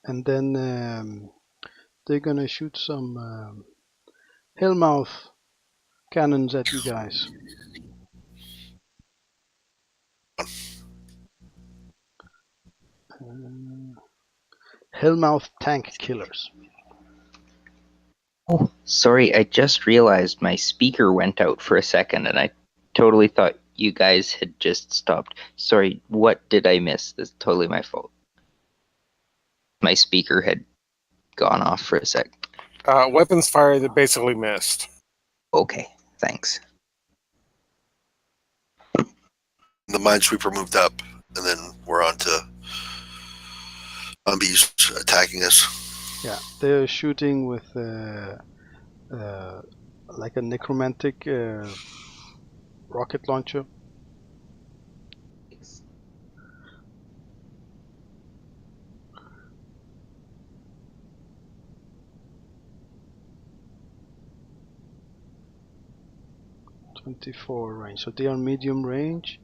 and then they're gonna shoot some hellmouth cannons at you guys. Hellmouth tank killers. Oh, sorry, I just realized my speaker went out for a second and I totally thought you guys had just stopped. Sorry, what did I miss? That's totally my fault. My speaker had gone off for a sec. Weapons fire that basically missed. Okay, thanks. The Minesweeper moved up, and then we're on to zombies attacking us. Yeah, they're shooting with like a necromantic rocket launcher. .24 range. So they are medium range,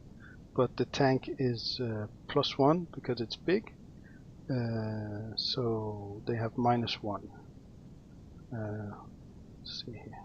but the tank is +1 because it's big. So they have -1. Let's see here.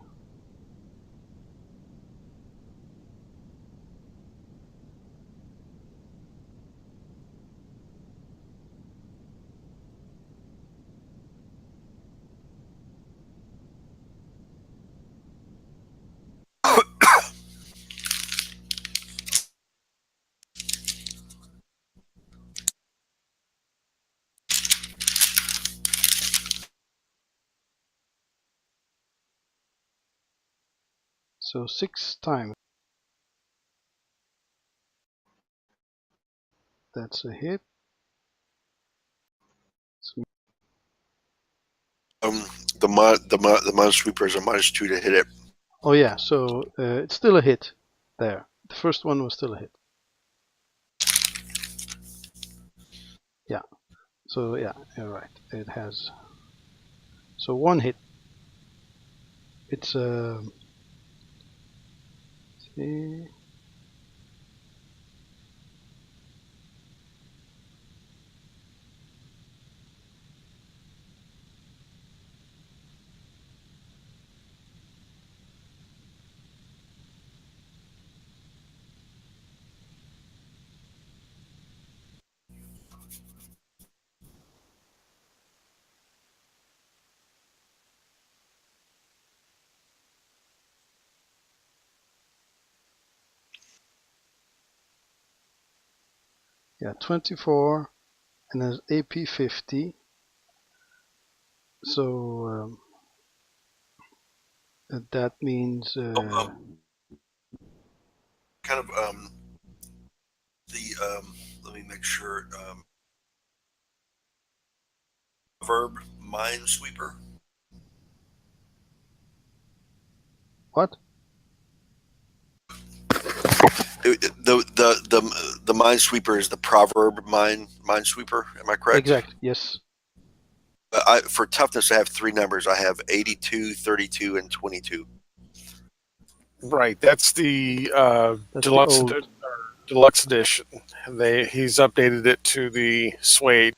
So 6 times. That's a hit. The Minesweeper is a -2 to hit it. Oh yeah, so it's still a hit there. The first one was still a hit. Yeah. So yeah, you're right. It has. So 1 hit. It's see. Yeah, 24 and has AP 50. So that means Kind of let me make sure. Verb Minesweeper. what? The Minesweeper is the proverb Minesweeper. Am I correct? Exactly. Yes. For toughness, I have 3 numbers. I have 82, 32, and 22. Right, that's the That's deluxe the old. deluxe edition. He's updated it to the suede.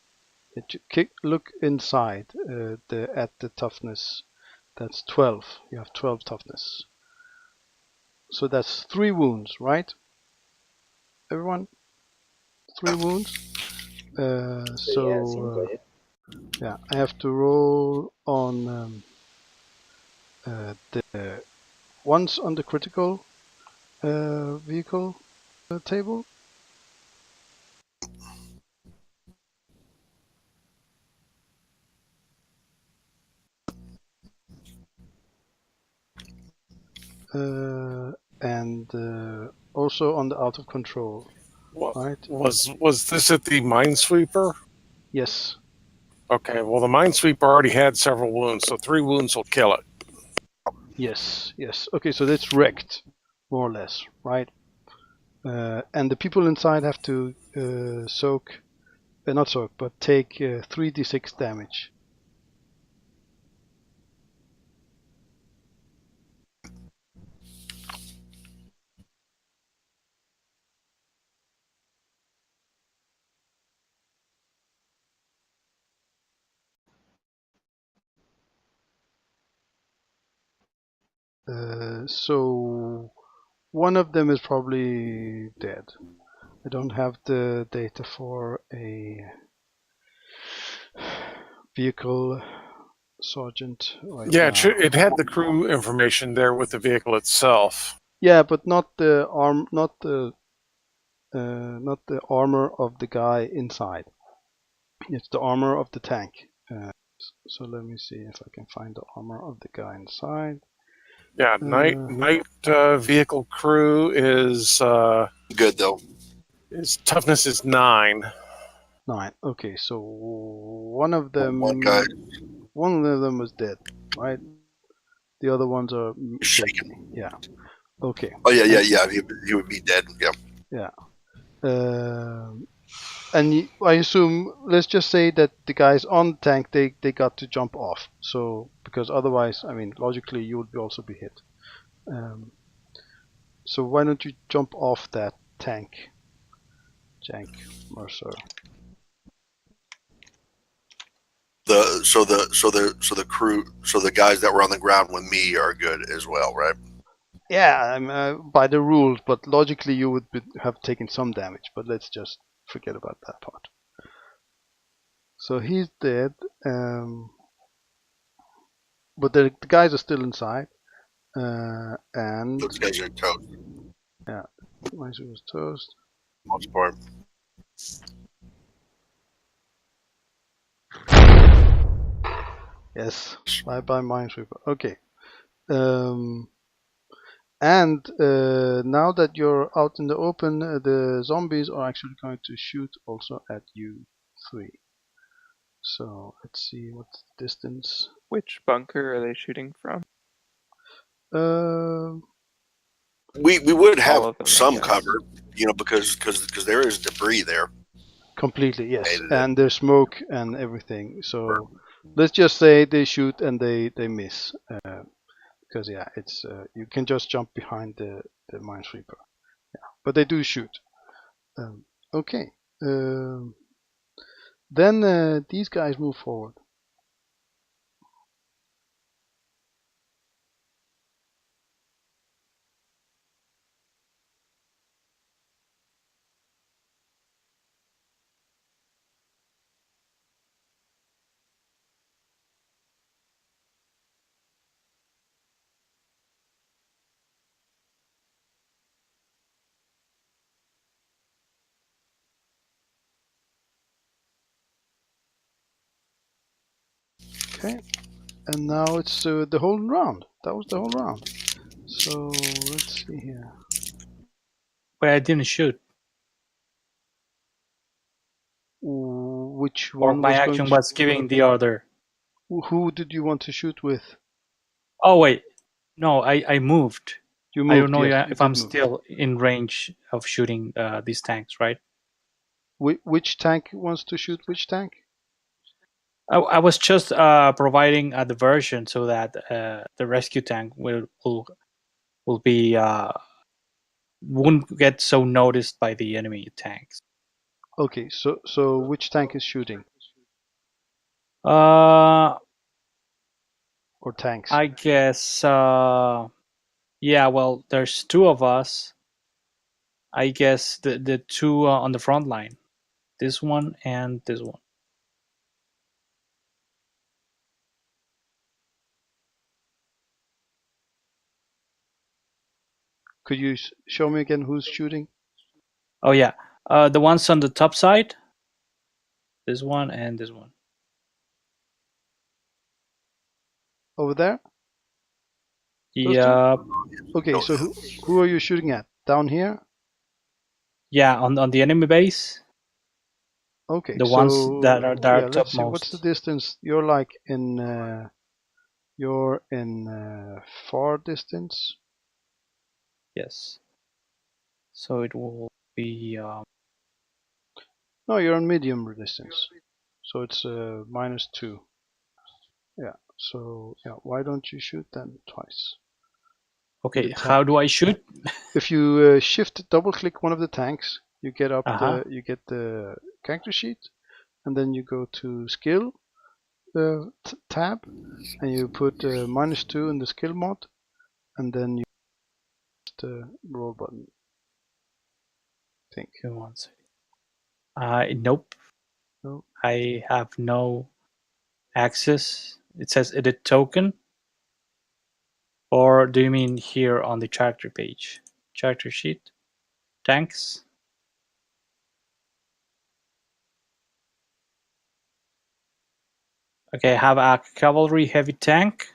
Look inside at the toughness. That's 12. You have 12 toughness. So that's 3 wounds, right? Everyone, 3 wounds. Yeah, seems like it. Yeah, I have to roll on the once on the critical vehicle table. And also on the out of control. Right. Was this at the Minesweeper? Yes. Okay, well the Minesweeper already had several wounds, so 3 wounds will kill it. Yes. Okay, so that's wrecked, more or less, right? And the people inside have to not soak, but take 3d6 damage. So one of them is probably dead. I don't have the data for a vehicle sergeant right Yeah, now. it had the crew information there with the vehicle itself. Yeah, but not the armor of the guy inside. It's the armor of the tank. So let me see if I can find the armor of the guy inside. Yeah, night vehicle crew is Good though. his toughness is 9. 9. Okay, so one of them One guy was dead, right? The other ones are shaky. Yeah. Okay. Oh yeah. He would be dead. Yeah. Yeah. And I assume, let's just say that the guys on the tank, they got to jump off. So because otherwise, I mean, logically you would also be hit. So why don't you jump off that tank, Mercer? So the crew, so the guys that were on the ground with me are good as well, right? Yeah, by the rules, but logically you would have taken some damage. But let's just forget about that part. So he's dead, but the guys are still inside, and Those guys are toast. yeah, Minesweeper was toast. Most part. Yes, bye bye Minesweeper. Okay, and now that you're out in the open, the zombies are actually going to shoot also at you 3. So let's see what's the distance. Which bunker are they shooting from? We would All have of them, I some guess. cover, you know, because there is debris there. Completely, yes, Hated it. and there's smoke and everything. So let's just say they shoot and they miss, because yeah, it's you can just jump behind the minesweeper. Yeah, but they do shoot. Okay, then these guys move forward. Okay, and now it's the whole round. That was the whole round. So let's see here. But I didn't shoot. Which Or one my was going action to? was giving the order. Who did you want to shoot with? Oh wait, no, I moved. You moved. I don't know Yes, you if did I'm move. still in range of shooting these tanks, right? Which tank wants to shoot which tank? I was just providing a diversion so that the rescue tank will be wouldn't get so noticed by the enemy tanks. Okay, so which tank is shooting? Uh, Or tanks? I guess yeah. Well, there's 2 of us. I guess the 2 on the front line, this one and this one. Could you show me again who's shooting? Oh yeah, the ones on the top side. This one and this one. Over there? Those 2? Yeah, Okay, so who are you shooting at? Down here? yeah, on the enemy base. Okay, The so ones that are yeah, let's see. What's the topmost. distance? You're like in far distance. Yes. So it will be No, you're on medium distance. So it's -2. Yeah. So yeah, why don't you shoot then twice? okay. The How do I shoot? If you shift double click one of the tanks, you get up Uh-huh. you get the character sheet, and then you go to skill tab, and you put -2 in the skill mod, and then you press the roll button. I think. Give me 1 second. Nope. No. I have no access. It says edit token. Or do you mean here on the character page? Character sheet? Tanks? Okay, I have a cavalry heavy tank.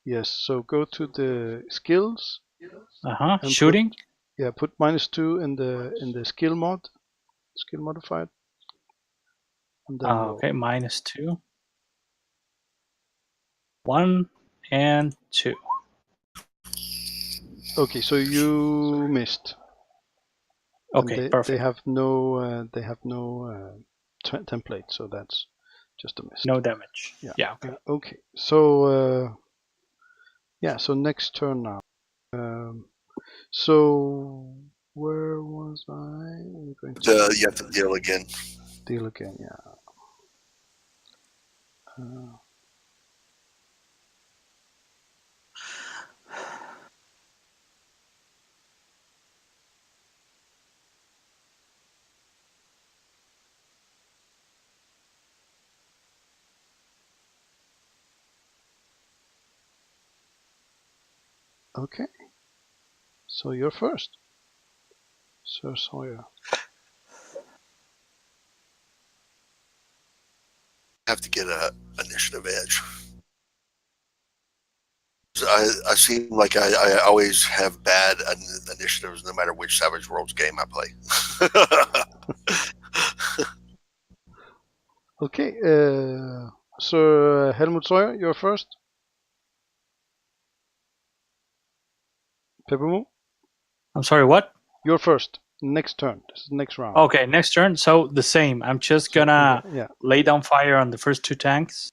Yes. So go to the skills. And Shooting. Put -2 in the skill modifier. And then roll. Okay, -2. 1 and 2. Okay, so you missed. Okay, perfect. They have no template, so that's just a miss. No damage. Yeah. Okay. Okay. So so next turn now. So where was I? We're going to You have to deal again. Deal again. Yeah. Okay. So you're first, Sir Sawyer. Have to get a initiative edge. I seem like I always have bad initiatives no matter which Savage Worlds game I play. Okay, Sir Helmut Sawyer, you're first. Peppermo, I'm sorry, what? you're first. Next turn. This is next round. Okay, next turn. So the same. I'm just gonna Okay, yeah, lay down fire on the first 2 tanks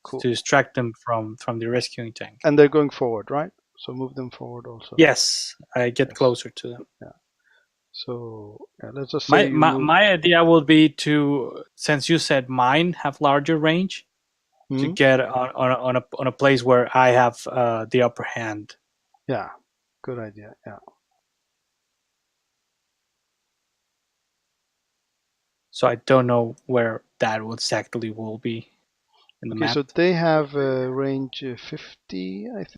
cool. to distract them from the rescuing tank. And they're going forward, right? So move them forward also. Yes, I get closer to them. Yeah. So let's just say my idea would be to, since you said mine have larger range, to get on a place where I have the upper hand. Yeah, good idea. Yeah. So I don't know where that exactly will be in the Okay, map. so they have range 50, I think.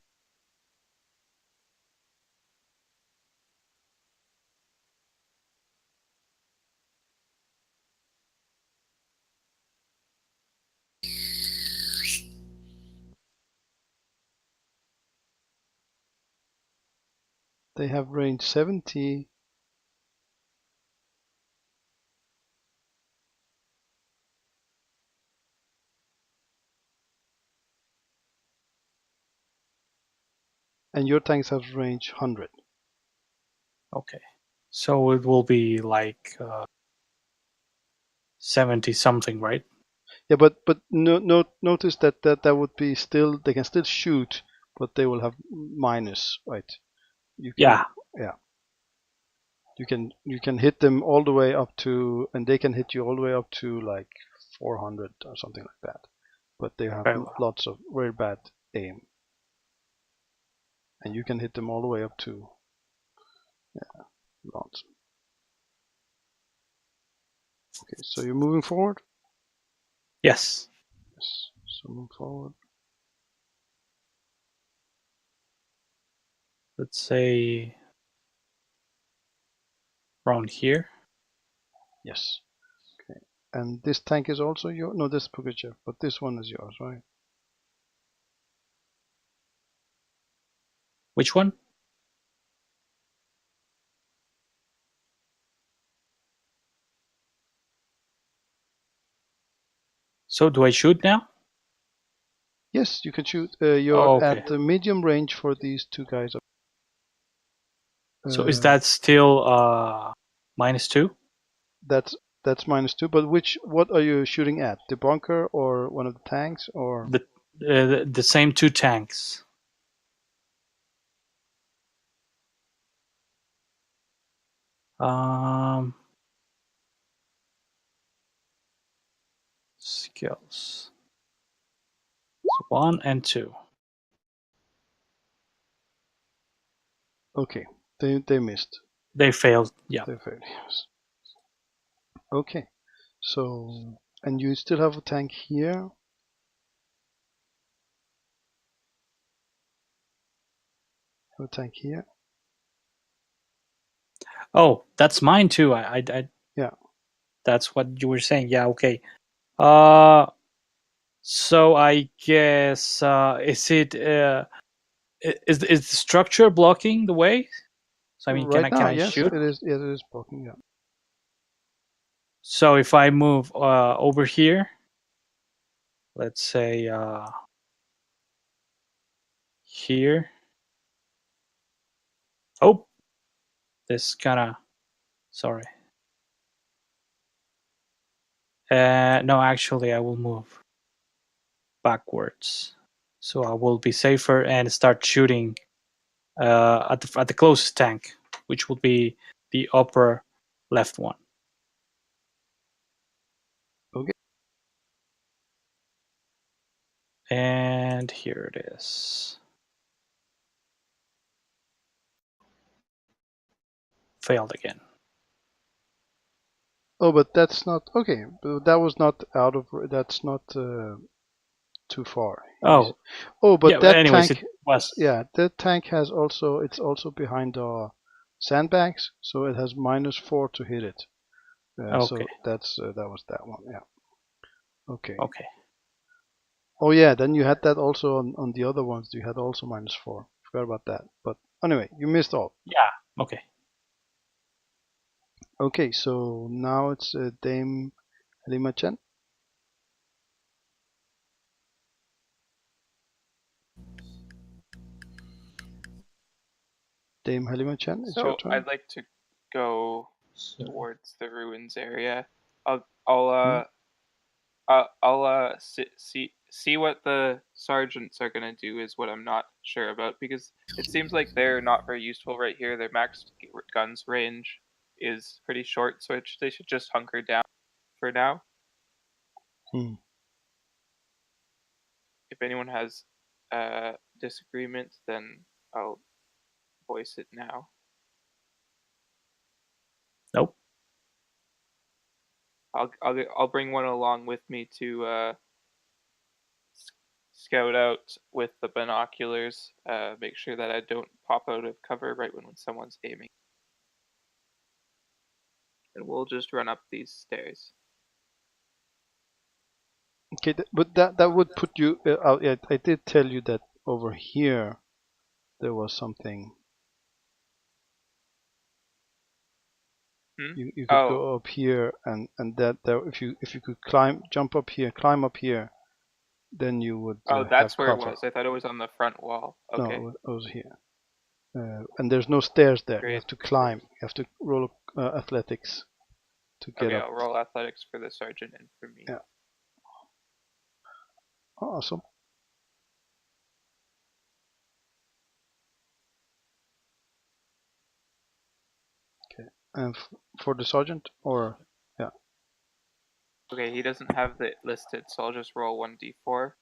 They have range 70. And your tanks have range 100. Okay, so it will be like 70 something, right? Yeah, but notice that would be still, they can still shoot, but they will have minus, right? You can, yeah. You can hit them all the way up to, and they can hit you all the way up to like 400 or something like that. But they have lots of very bad aim, and you can hit them all the way up to, yeah, lots. Okay, so you're moving forward. Yes. Yes. So move forward. Let's say around here. Yes. Okay. And this tank is also your, no, this is Pugachev, but this one is yours, right? Which one? So do I shoot now? Yes, you can shoot. You're okay. at the medium range for these 2 guys. So is that still -2? That's -2. But what are you shooting at? The bunker or one of the tanks or The same 2 tanks. Skills. So 1 and 2. Okay, they missed. They failed. Yeah. They failed. Yes. Okay, so and you still have a tank here. Have a tank here. Oh, that's mine too. Yeah. That's what you were saying. Yeah. Okay. So I guess is it is the structure blocking the way? So I mean, Right now, can I yes, shoot? it is. Yes, it is blocking. Yeah. So if I move over here, let's say here. Oh, this kind of sorry. No, actually, I will move backwards, so I will be safer and start shooting at the closest tank, which will be the upper left one. Okay. And here it is. Failed again. Oh, but that's not okay. But that was not out of. That's not too far. Oh, Oh, but yeah. that Anyways, tank. it was. Yeah, that tank has also. It's also behind our sandbags, so it has -4 to hit it. So Okay. that was that one. Yeah. Okay. Okay. Oh yeah, then you had that also on the other ones. You had also -4. Forgot about that. But anyway, you missed all. Yeah. Okay. Okay, so now it's Dame Halima-chan. Dame Halima-chan, it's your So turn. I'd like to go So, towards the ruins area. I'll see what the sergeants are gonna do is what I'm not sure about, because it seems like they're not very useful right here. Their max guns range is pretty short, so they should just hunker down for now. Hmm. If anyone has disagreement, then I'll voice it now. Nope. I'll bring one along with me to scout out with the binoculars. Make sure that I don't pop out of cover right when someone's aiming. And we'll just run up these stairs. Okay, but that would put you out. Yeah, I did tell you that over here there was something. You could go up here and that there if you could jump up here, climb up here, then you would. That's have where cover. it was. I thought it was on the front wall. Okay. No, it was here. And there's no stairs there. Great. You have to climb. You have to roll athletics to get Okay, up. I'll roll athletics for the sergeant and for me. Yeah. Awesome. Okay. And for the sergeant, or yeah. Okay, he doesn't have it listed, so I'll just roll 1d4.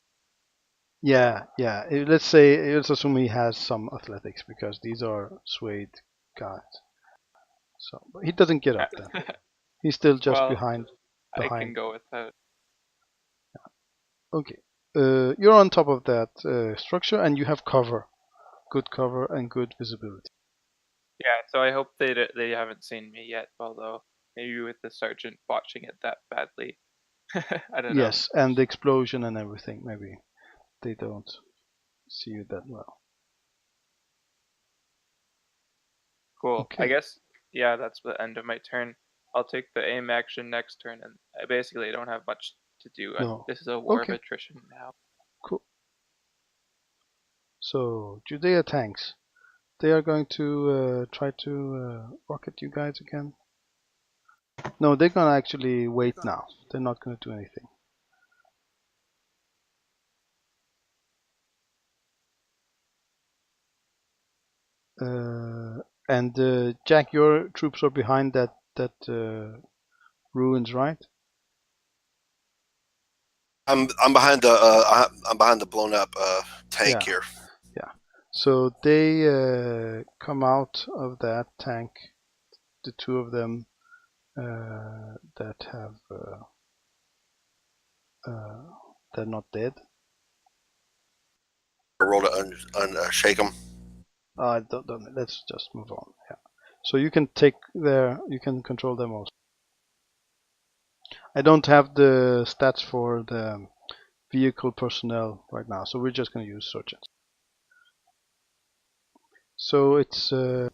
Yeah. Let's assume he has some athletics because these are Swede guys. So but he doesn't get up then. He's still just Well, behind. I can go with that. Okay. You're on top of that structure and you have cover, good cover and good visibility. Yeah, so I hope they haven't seen me yet, although maybe with the sergeant botching it that badly. I don't know. Yes, and the explosion and everything. Maybe they don't see you that well. Cool. Okay. I guess, yeah, that's the end of my turn. I'll take the aim action next turn, and I basically don't have much to do. No. This is a war Okay. of attrition now. Cool. So Judea tanks. They are going to try to rocket you guys again. No, they're gonna actually wait now. They're not gonna do anything. And Jack, your troops are behind that ruins, right? I'm behind the blown up tank here. Yeah. So they come out of that tank, the two of them that have they're not dead. I roll to shake them. Let's just move on. Yeah. So you can take you can control them also. I don't have the stats for the vehicle personnel right now, so we're just going to use surgeons. So it's let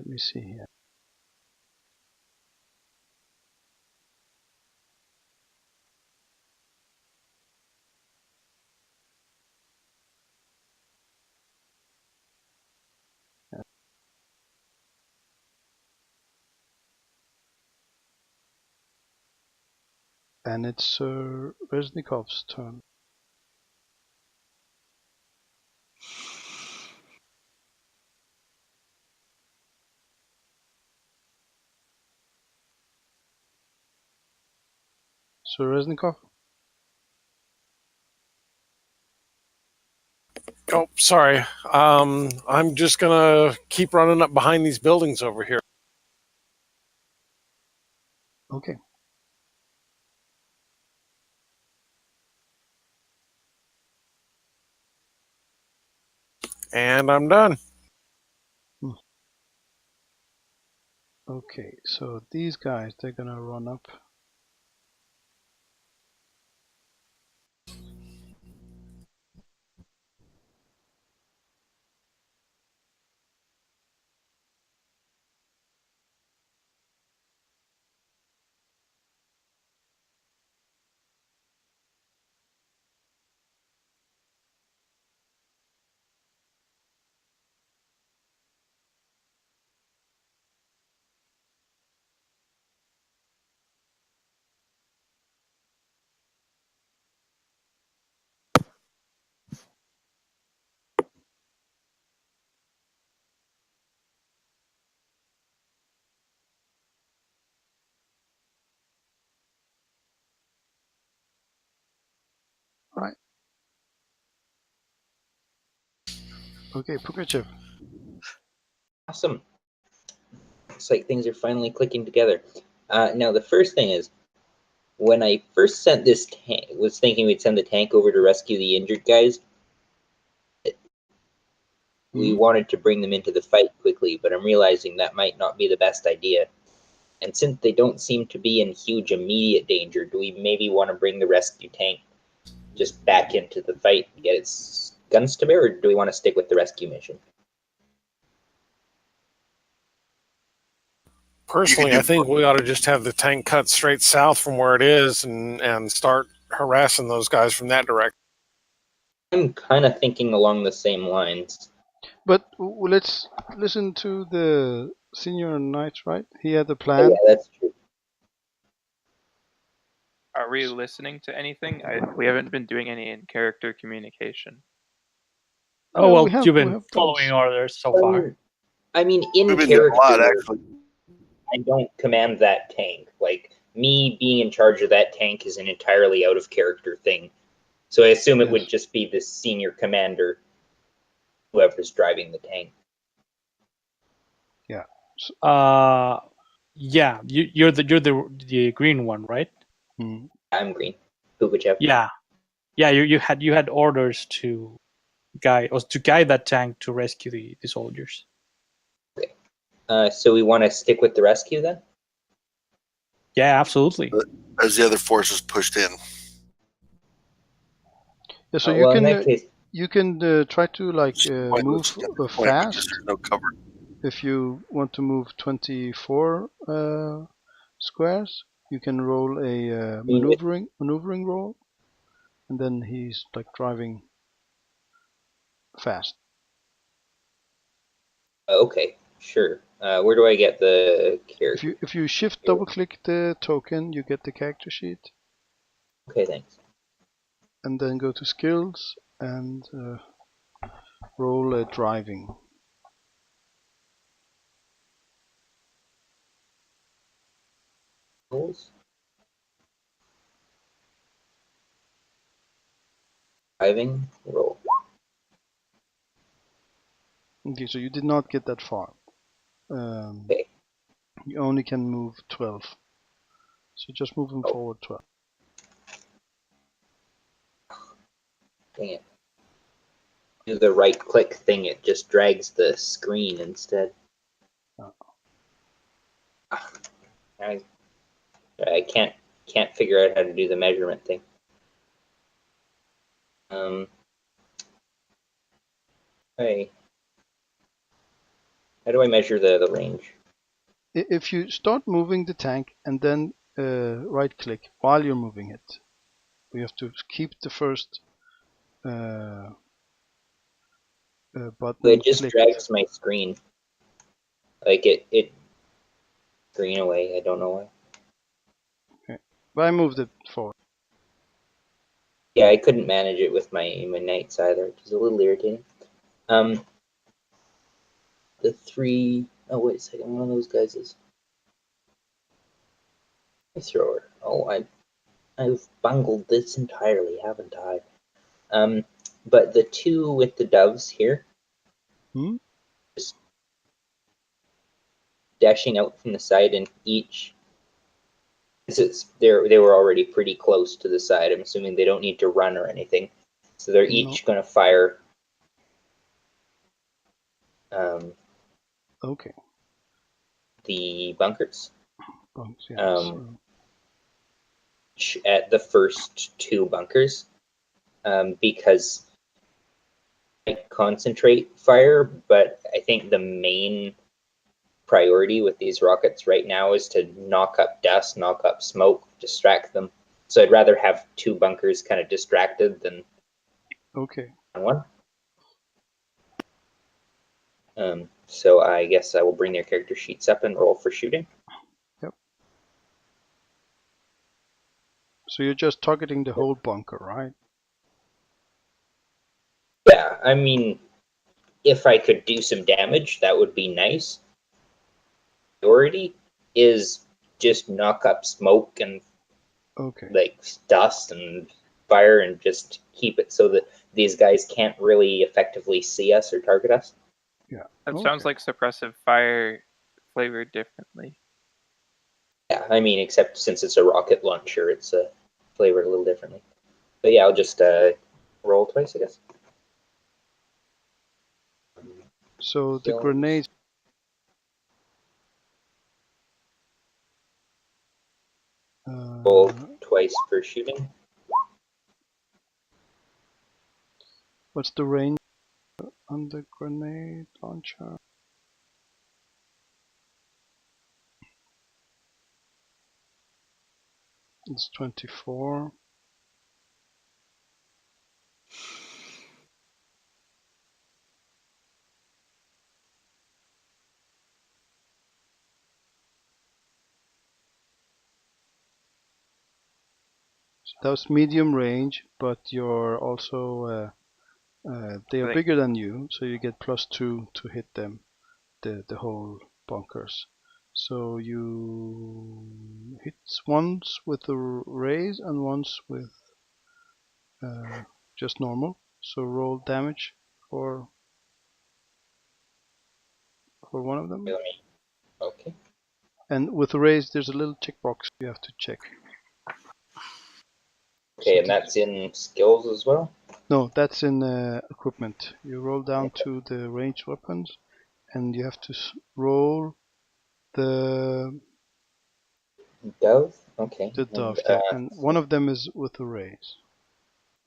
me see here. And it's Reznikov's turn. So Reznikov? Oh, sorry. I'm just gonna keep running up behind these buildings over here. Okay. And I'm done. Okay, so these guys, they're gonna run up. Right. Okay, Pugachev. Awesome. Looks like things are finally clicking together. Now, the first thing is, when I first sent this tank, was thinking we'd send the tank over to rescue the injured guys. We wanted to bring them into the fight quickly, but I'm realizing that might not be the best idea. And since they don't seem to be in huge immediate danger, do we maybe want to bring the rescue tank just back into the fight and get its guns to bear, or do we want to stick with the rescue mission? Personally, I think we ought to just have the tank cut straight south from where it is and start harassing those guys from that direction. I'm kind of thinking along the same lines. But let's listen to the senior knight, right? He had a Oh, plan. yeah, that's true. Are we listening to anything? We haven't been doing any in-character communication. Oh, No, well, we have- you've we been have following those. orders so far. I mean, in We've been doing a lot, character, actually. I don't command that tank. Like, me being in charge of that tank is an entirely out of character thing. So I assume it would Yes. just be the senior commander, whoever's driving the tank. Yeah, you're the green one, right? Hmm. I'm green. Pugachev. Yeah, yeah. You had orders to guide that tank to rescue the soldiers. So we want to stick with the rescue then? Yeah, absolutely. As the other forces pushed in. Yeah, so Well, in that case, you can try to like move Pointless at this point fast. because there's no cover. If you want to move 24 squares, you can roll a maneuvering roll, and then he's like driving fast. okay, sure. Where do I get the character? If you shift double click the token, you get the character sheet, Okay, thanks. and then go to skills and roll a driving. Rules? Driving roll. Okay, so you did not get that far. Okay. You only can move 12. So just move them forward 12. Dang it. Do the right click thing, it just drags the screen instead. Oh. I can't figure out how to do the measurement thing. Hey. How do I measure the range? If you start moving the tank and then right click while you're moving it, we have to keep the first button It just clicked. drags my screen. Like it screen away. I don't know why. Okay. But I moved it forward. Yeah, I couldn't manage it with my knights either, which is a little irritating. The three. Oh wait a second, one of those guys is a thrower. Oh, I've bungled this entirely, haven't I? But the two with the doves here, just dashing out from the side, and each. They were already pretty close to the side. I'm assuming they don't need to run or anything, so they're each going to fire. Okay. The bunkers. Yeah, at the first two bunkers, because I concentrate fire, but I think the main priority with these rockets right now is to knock up dust, knock up smoke, distract them. So I'd rather have two bunkers kind of distracted than one. So I guess I will bring their character sheets up and roll for shooting. Yep. So you're just targeting the whole bunker, right? Yeah, I mean, if I could do some damage, that would be nice. Priority is just knock up smoke and like dust and fire and just keep it so that these guys can't really effectively see us or target us. Yeah. That sounds like suppressive fire flavored differently. Yeah, I mean, except since it's a rocket launcher, it's flavored a little differently. But yeah, I'll just roll twice, I guess. So the grenades. Roll twice for shooting. What's the range on the grenade launcher? It's 24. So that was medium range, but you're also they are bigger than you, so you get +2 to hit them, the whole bunkers. So you hit once with the raise and once with just normal. So roll damage for one of them. Okay. And with the raise, there's a little checkbox you have to check. Okay, and that's in skills as well? No, that's in equipment. You roll down to the ranged weapons, and you have to roll the dove. Okay. The dove, yeah. And one of them is with a raise.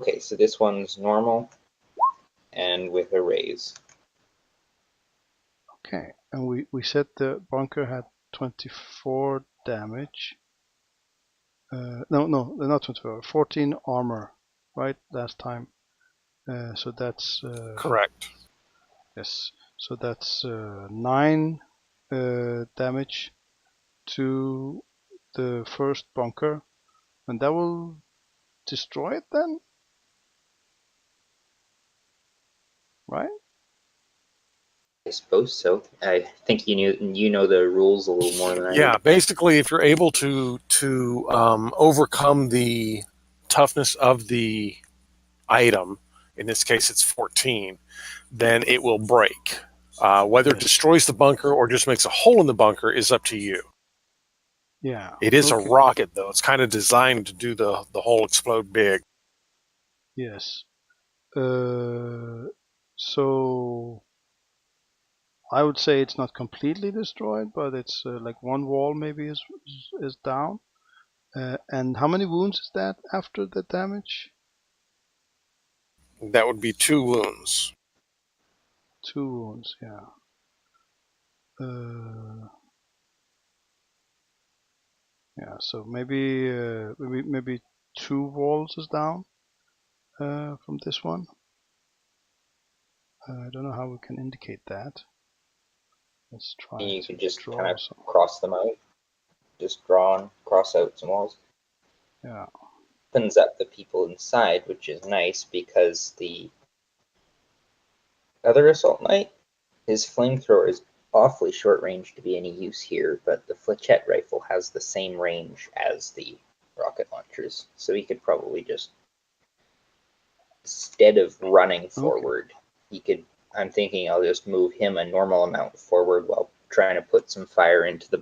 Okay, so this one's normal and with a raise. Okay, and we said the bunker had 24 damage. No, not 24. 14 armor, right? Last time. So that's correct. Yes. So that's 9 damage to the first bunker, and that will destroy it then, right? I suppose so. I think you know the rules a little more than I do. Yeah, basically, if you're able to overcome the toughness of the item, in this case it's 14, then it will break. Whether it Yes. destroys the bunker or just makes a hole in the bunker is up to you. Yeah. It is okay. a rocket, though. It's kind of designed to do the whole explode big. Yes. So I would say it's not completely destroyed, but it's like one wall maybe is down. And how many wounds is that after the damage? That would be 2 wounds. 2 wounds, yeah. Yeah, so maybe 2 walls is down from this one. I don't know how we can indicate that. Let's try. And you to could just draw kind of some. cross them out. Just draw and cross out some walls. Yeah. Opens up the people inside, which is nice because the other assault knight, his flamethrower is awfully short range to be any use here, but the flechette rifle has the same range as the rocket launchers, so he could probably just, instead of running forward, he could. I'm thinking I'll just move him a normal amount forward while trying to put some fire into the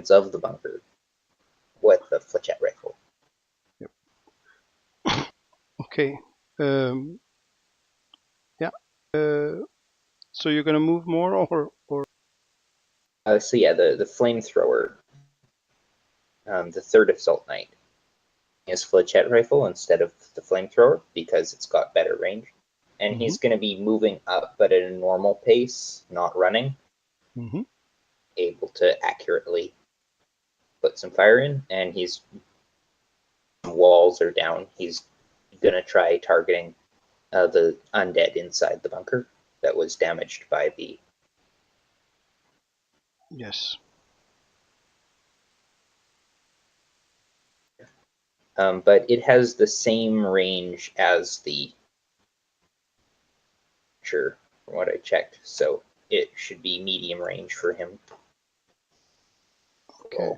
of the bunker with the flechette rifle. Yep. Okay. Yeah. So you're gonna move more, or So yeah, the flamethrower, the third assault knight, is flechette rifle instead of the flamethrower because it's got better range, and he's going to be moving up, but at a normal pace, not running, able to accurately put some fire in, and his walls are down. He's going to try targeting the undead inside the bunker that was damaged by the. Yes. But it has the same range as the. Sure, from what I checked, so it should be medium range for him. Okay.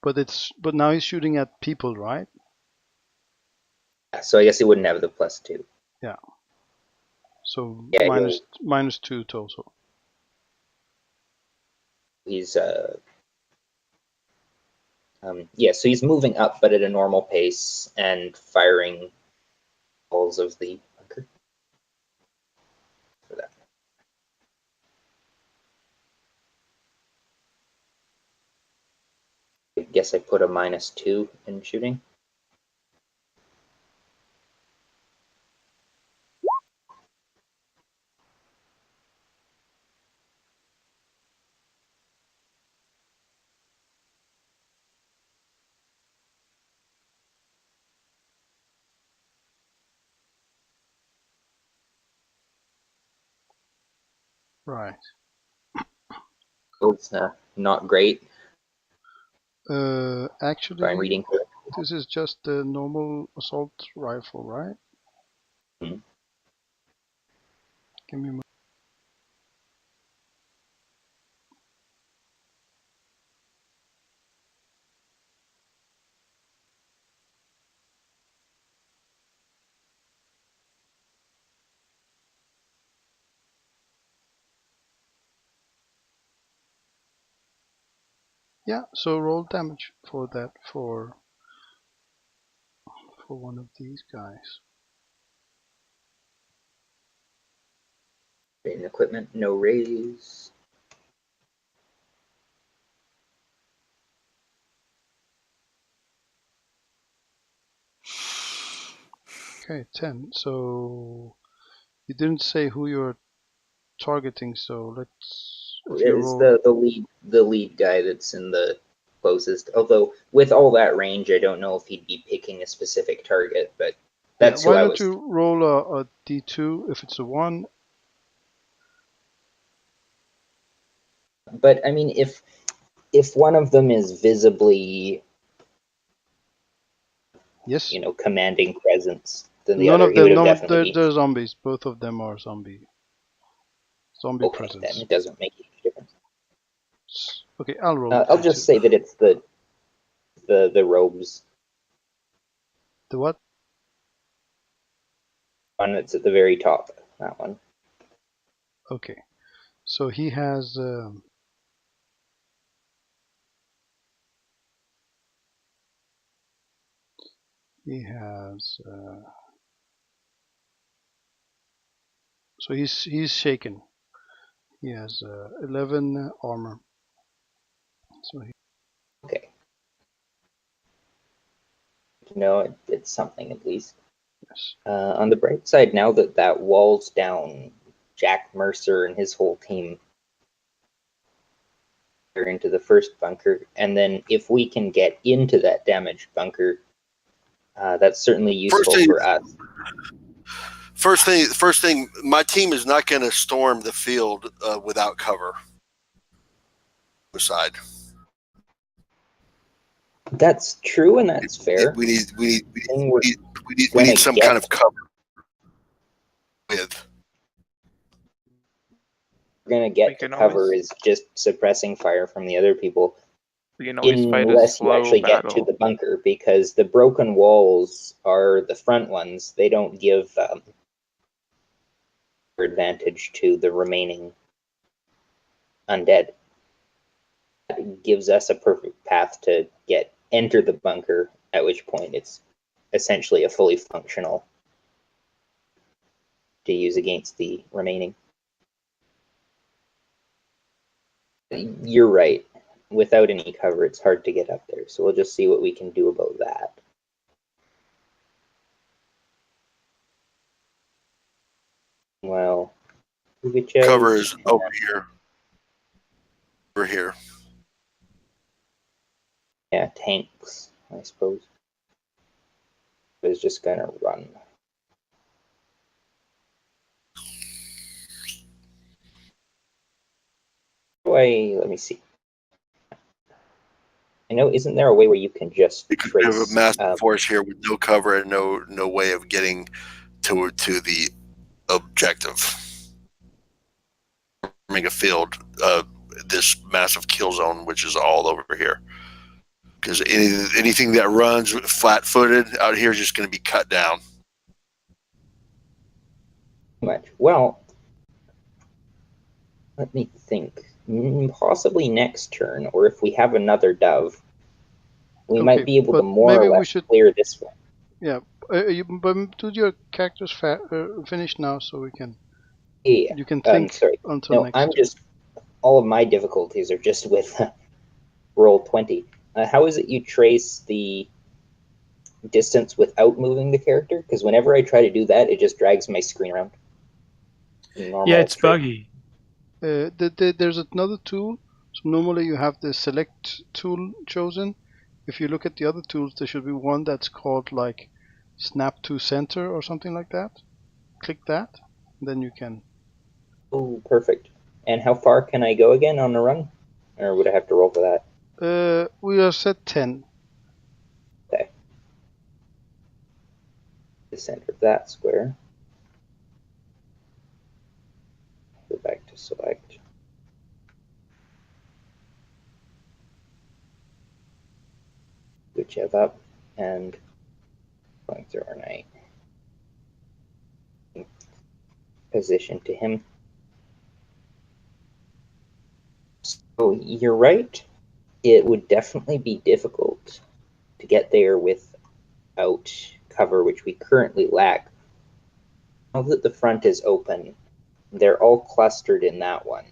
But now he's shooting at people, right? So I guess he wouldn't have the +2. Yeah. So Yeah, -2 total. He's so he's moving up, but at a normal pace and firing balls of the bunker. For that. I guess I put a -2 in shooting. Right. It's not great. Actually, If I'm reading correctly. this is just a normal assault rifle, right? Hmm. Give me a moment. Yeah, so roll damage for that for one of these guys. In equipment, no raise. Okay, 10. So you didn't say who you're targeting, so let's if you It's roll. the lead guy that's in the closest. Although with all that range, I don't know if he'd be picking a specific target, but that's why who I don't was. you roll a d2 if it's a 1? But I mean, if one of them is visibly, Yes. commanding presence, then the None other of he would them. have No, definitely been. they're zombies. Both of them are zombie Okay, then presence. it doesn't make any difference. Okay, I'll roll. I'll just say that it's the robes. The what? one that's at the very top. That one. Okay. So he has. He has. So he's shaken. He has 11 armor. So he, Okay. No, it's something at least. yes. On the bright side, now that that wall's down, Jack Mercer and his whole team are into the first bunker, and then if we can get into that damaged bunker, that's certainly useful for us. First thing, my team is not going to storm the field without cover. Side. That's true, and that's fair. We need some kind of cover with. We're gonna get to cover is just suppressing fire from the other people. We can always fight a Unless you slow actually battle. get to the bunker, because the broken walls are the front ones. They don't give advantage to the remaining undead. That gives us a perfect path to enter the bunker, at which point it's essentially a fully functional to use against the remaining. You're right. Without any cover, it's hard to get up there. So we'll just see what we can do about that. Well, cover is over here. Over here. Yeah, tanks, I suppose. Is just gonna run. Let me see. I know, isn't there a way where you can just trace? We have a massive force here with no cover and no way of getting to the objective. Forming a field, this massive kill zone, which is all over here. Because anything that runs flat-footed out here is just going to be cut down. Much. Well, let me think. Possibly next turn, or if we have another dove, we might be able to more or less clear this one. Yeah, but do your characters finish now so we can. Yeah. You can think until next. I'm just. All of my difficulties are just with roll 20. How is it you trace the distance without moving the character? Because whenever I try to do that, it just drags my screen around. Yeah, it's buggy. There's another tool. So normally you have the select tool chosen. If you look at the other tools, there should be one that's called like snap to center or something like that. Click that, and then you can. Oh, perfect. And how far can I go again on a run? Or would I have to roll for that? We are set 10. Okay. The center of that square. Go back to select. Switch Ev up and going through our night. Position to him. So you're right. It would definitely be difficult to get there without cover, which we currently lack. Now that the front is open, they're all clustered in that one.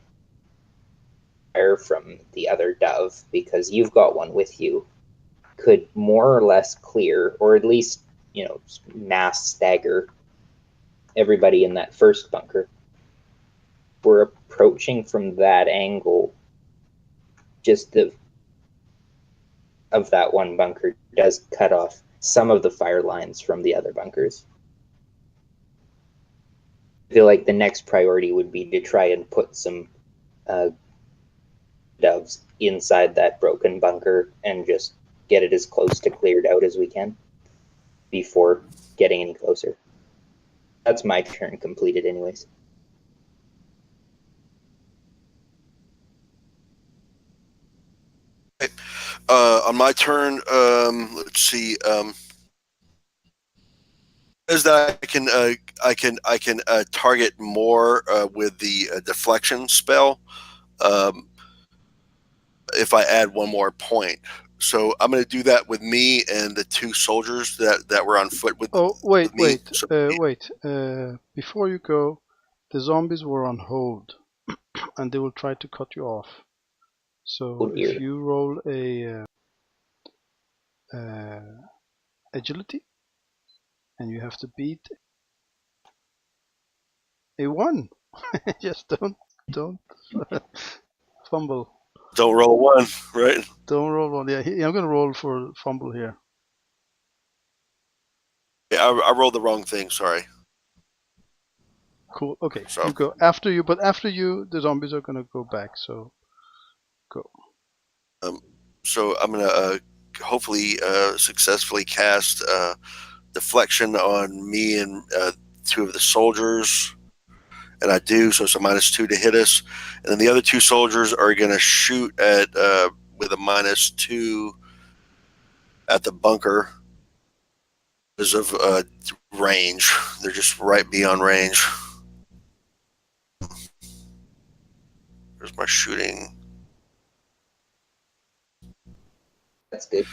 Fire from the other dove, because you've got one with you, could more or less clear, or at least, mass stagger everybody in that first bunker. We're approaching from that angle. Just of that one bunker does cut off some of the fire lines from the other bunkers. I feel like the next priority would be to try and put some doves inside that broken bunker and just get it as close to cleared out as we can before getting any closer. That's my turn completed anyways. On my turn, let's see. is that I can target more with the deflection spell if I add one more point. So I'm going to do that with me and the 2 soldiers that were on foot with. Oh, wait, with me. wait. Before you go, the zombies were on hold, and they will try to cut you off. So Oh, dear. if you roll a agility, and you have to beat a 1. Just don't fumble. Don't roll 1, right? Don't roll 1. Yeah, I'm gonna roll for fumble here. Yeah, I rolled the wrong thing. Sorry. Cool. Okay, So you go after you, but after you, the zombies are gonna go back. So go. so I'm going to hopefully successfully cast deflection on me and 2 of the soldiers. And I do, so it's a -2 to hit us. And then the other 2 soldiers are going to shoot at with a -2 at the bunker because of range. They're just right beyond range. There's my shooting. That's good.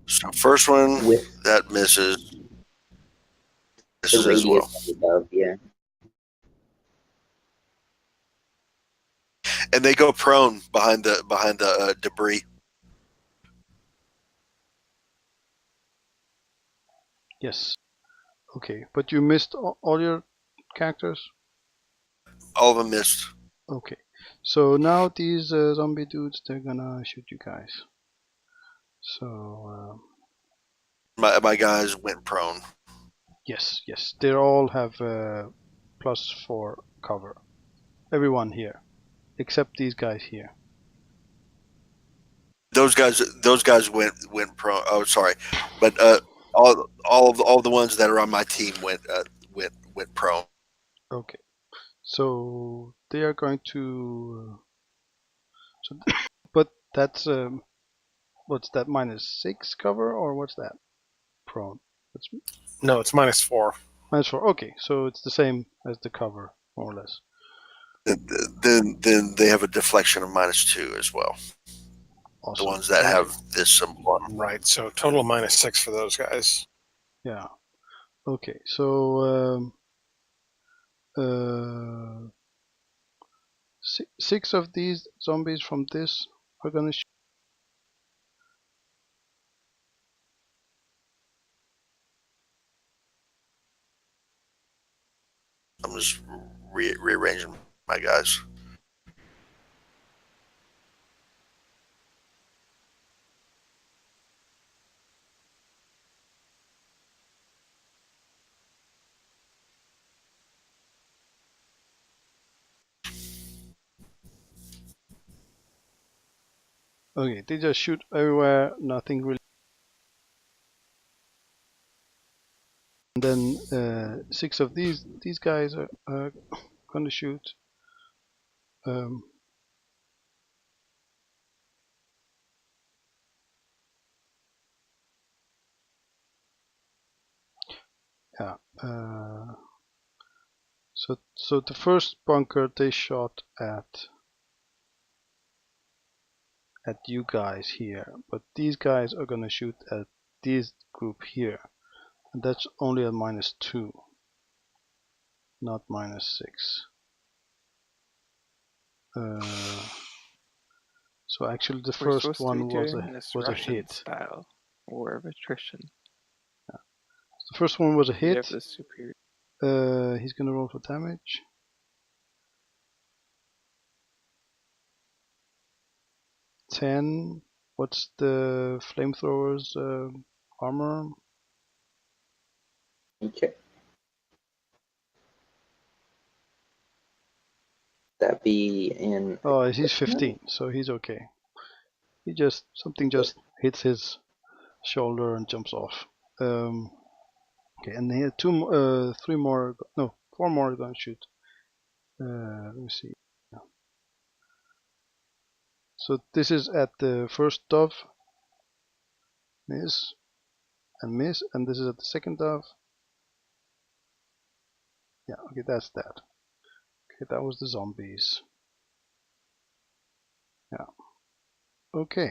So first one, With that misses. the Misses as well. radius above, yeah. And they go prone behind the debris. Yes. Okay, but you missed all your characters. All of them missed. Okay, so now these zombie dudes, they're gonna shoot you guys. So My guys went prone. yes, they all have +4 cover. Everyone here, except these guys here. Those guys went prone. Oh, sorry, but all the ones that are on my team went prone. Okay, so they are going to. But that's what's that, -6 cover, or what's that? Prone. That's No, it's -4. -4. Okay, so it's the same as the cover, more or less. Then they have a deflection of -2 as well. Awesome. The ones that have this symbol on them. Right. So total of -6 for those guys. Yeah. Okay, so 6 of these zombies from this are gonna shoot. I'm just rearranging my guys. Okay, they just shoot everywhere, nothing really. And then 6 of these guys are gonna shoot. Yeah. So the first bunker they shot at you guys here, but these guys are gonna shoot at this group here, and that's only a -2, not -6. So actually the We're first supposed to one be was doing this a Russian hit. style war of attrition. The first one was a You have hit. the superior. He's gonna roll for damage. 10. What's the flamethrower's armor? Okay. That be in. Oh, he's 15, so he's okay. Something just hits his shoulder and jumps off. Okay, and here 4 more are gonna shoot. Let me see. So this is at the first dove. Miss and miss, and this is at the second dove. Yeah, okay, that's that. Okay, that was the zombies. Yeah. Okay.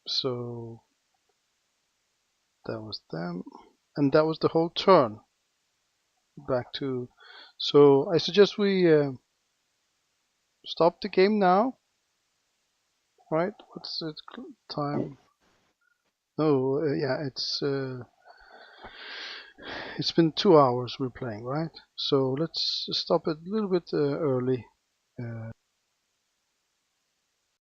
So that was them. And that was the whole turn. Back to... So I suggest we stop the game now. Right? What's it time? Oh, yeah, it's been 2 hours we're playing, right? So let's stop it a little bit early.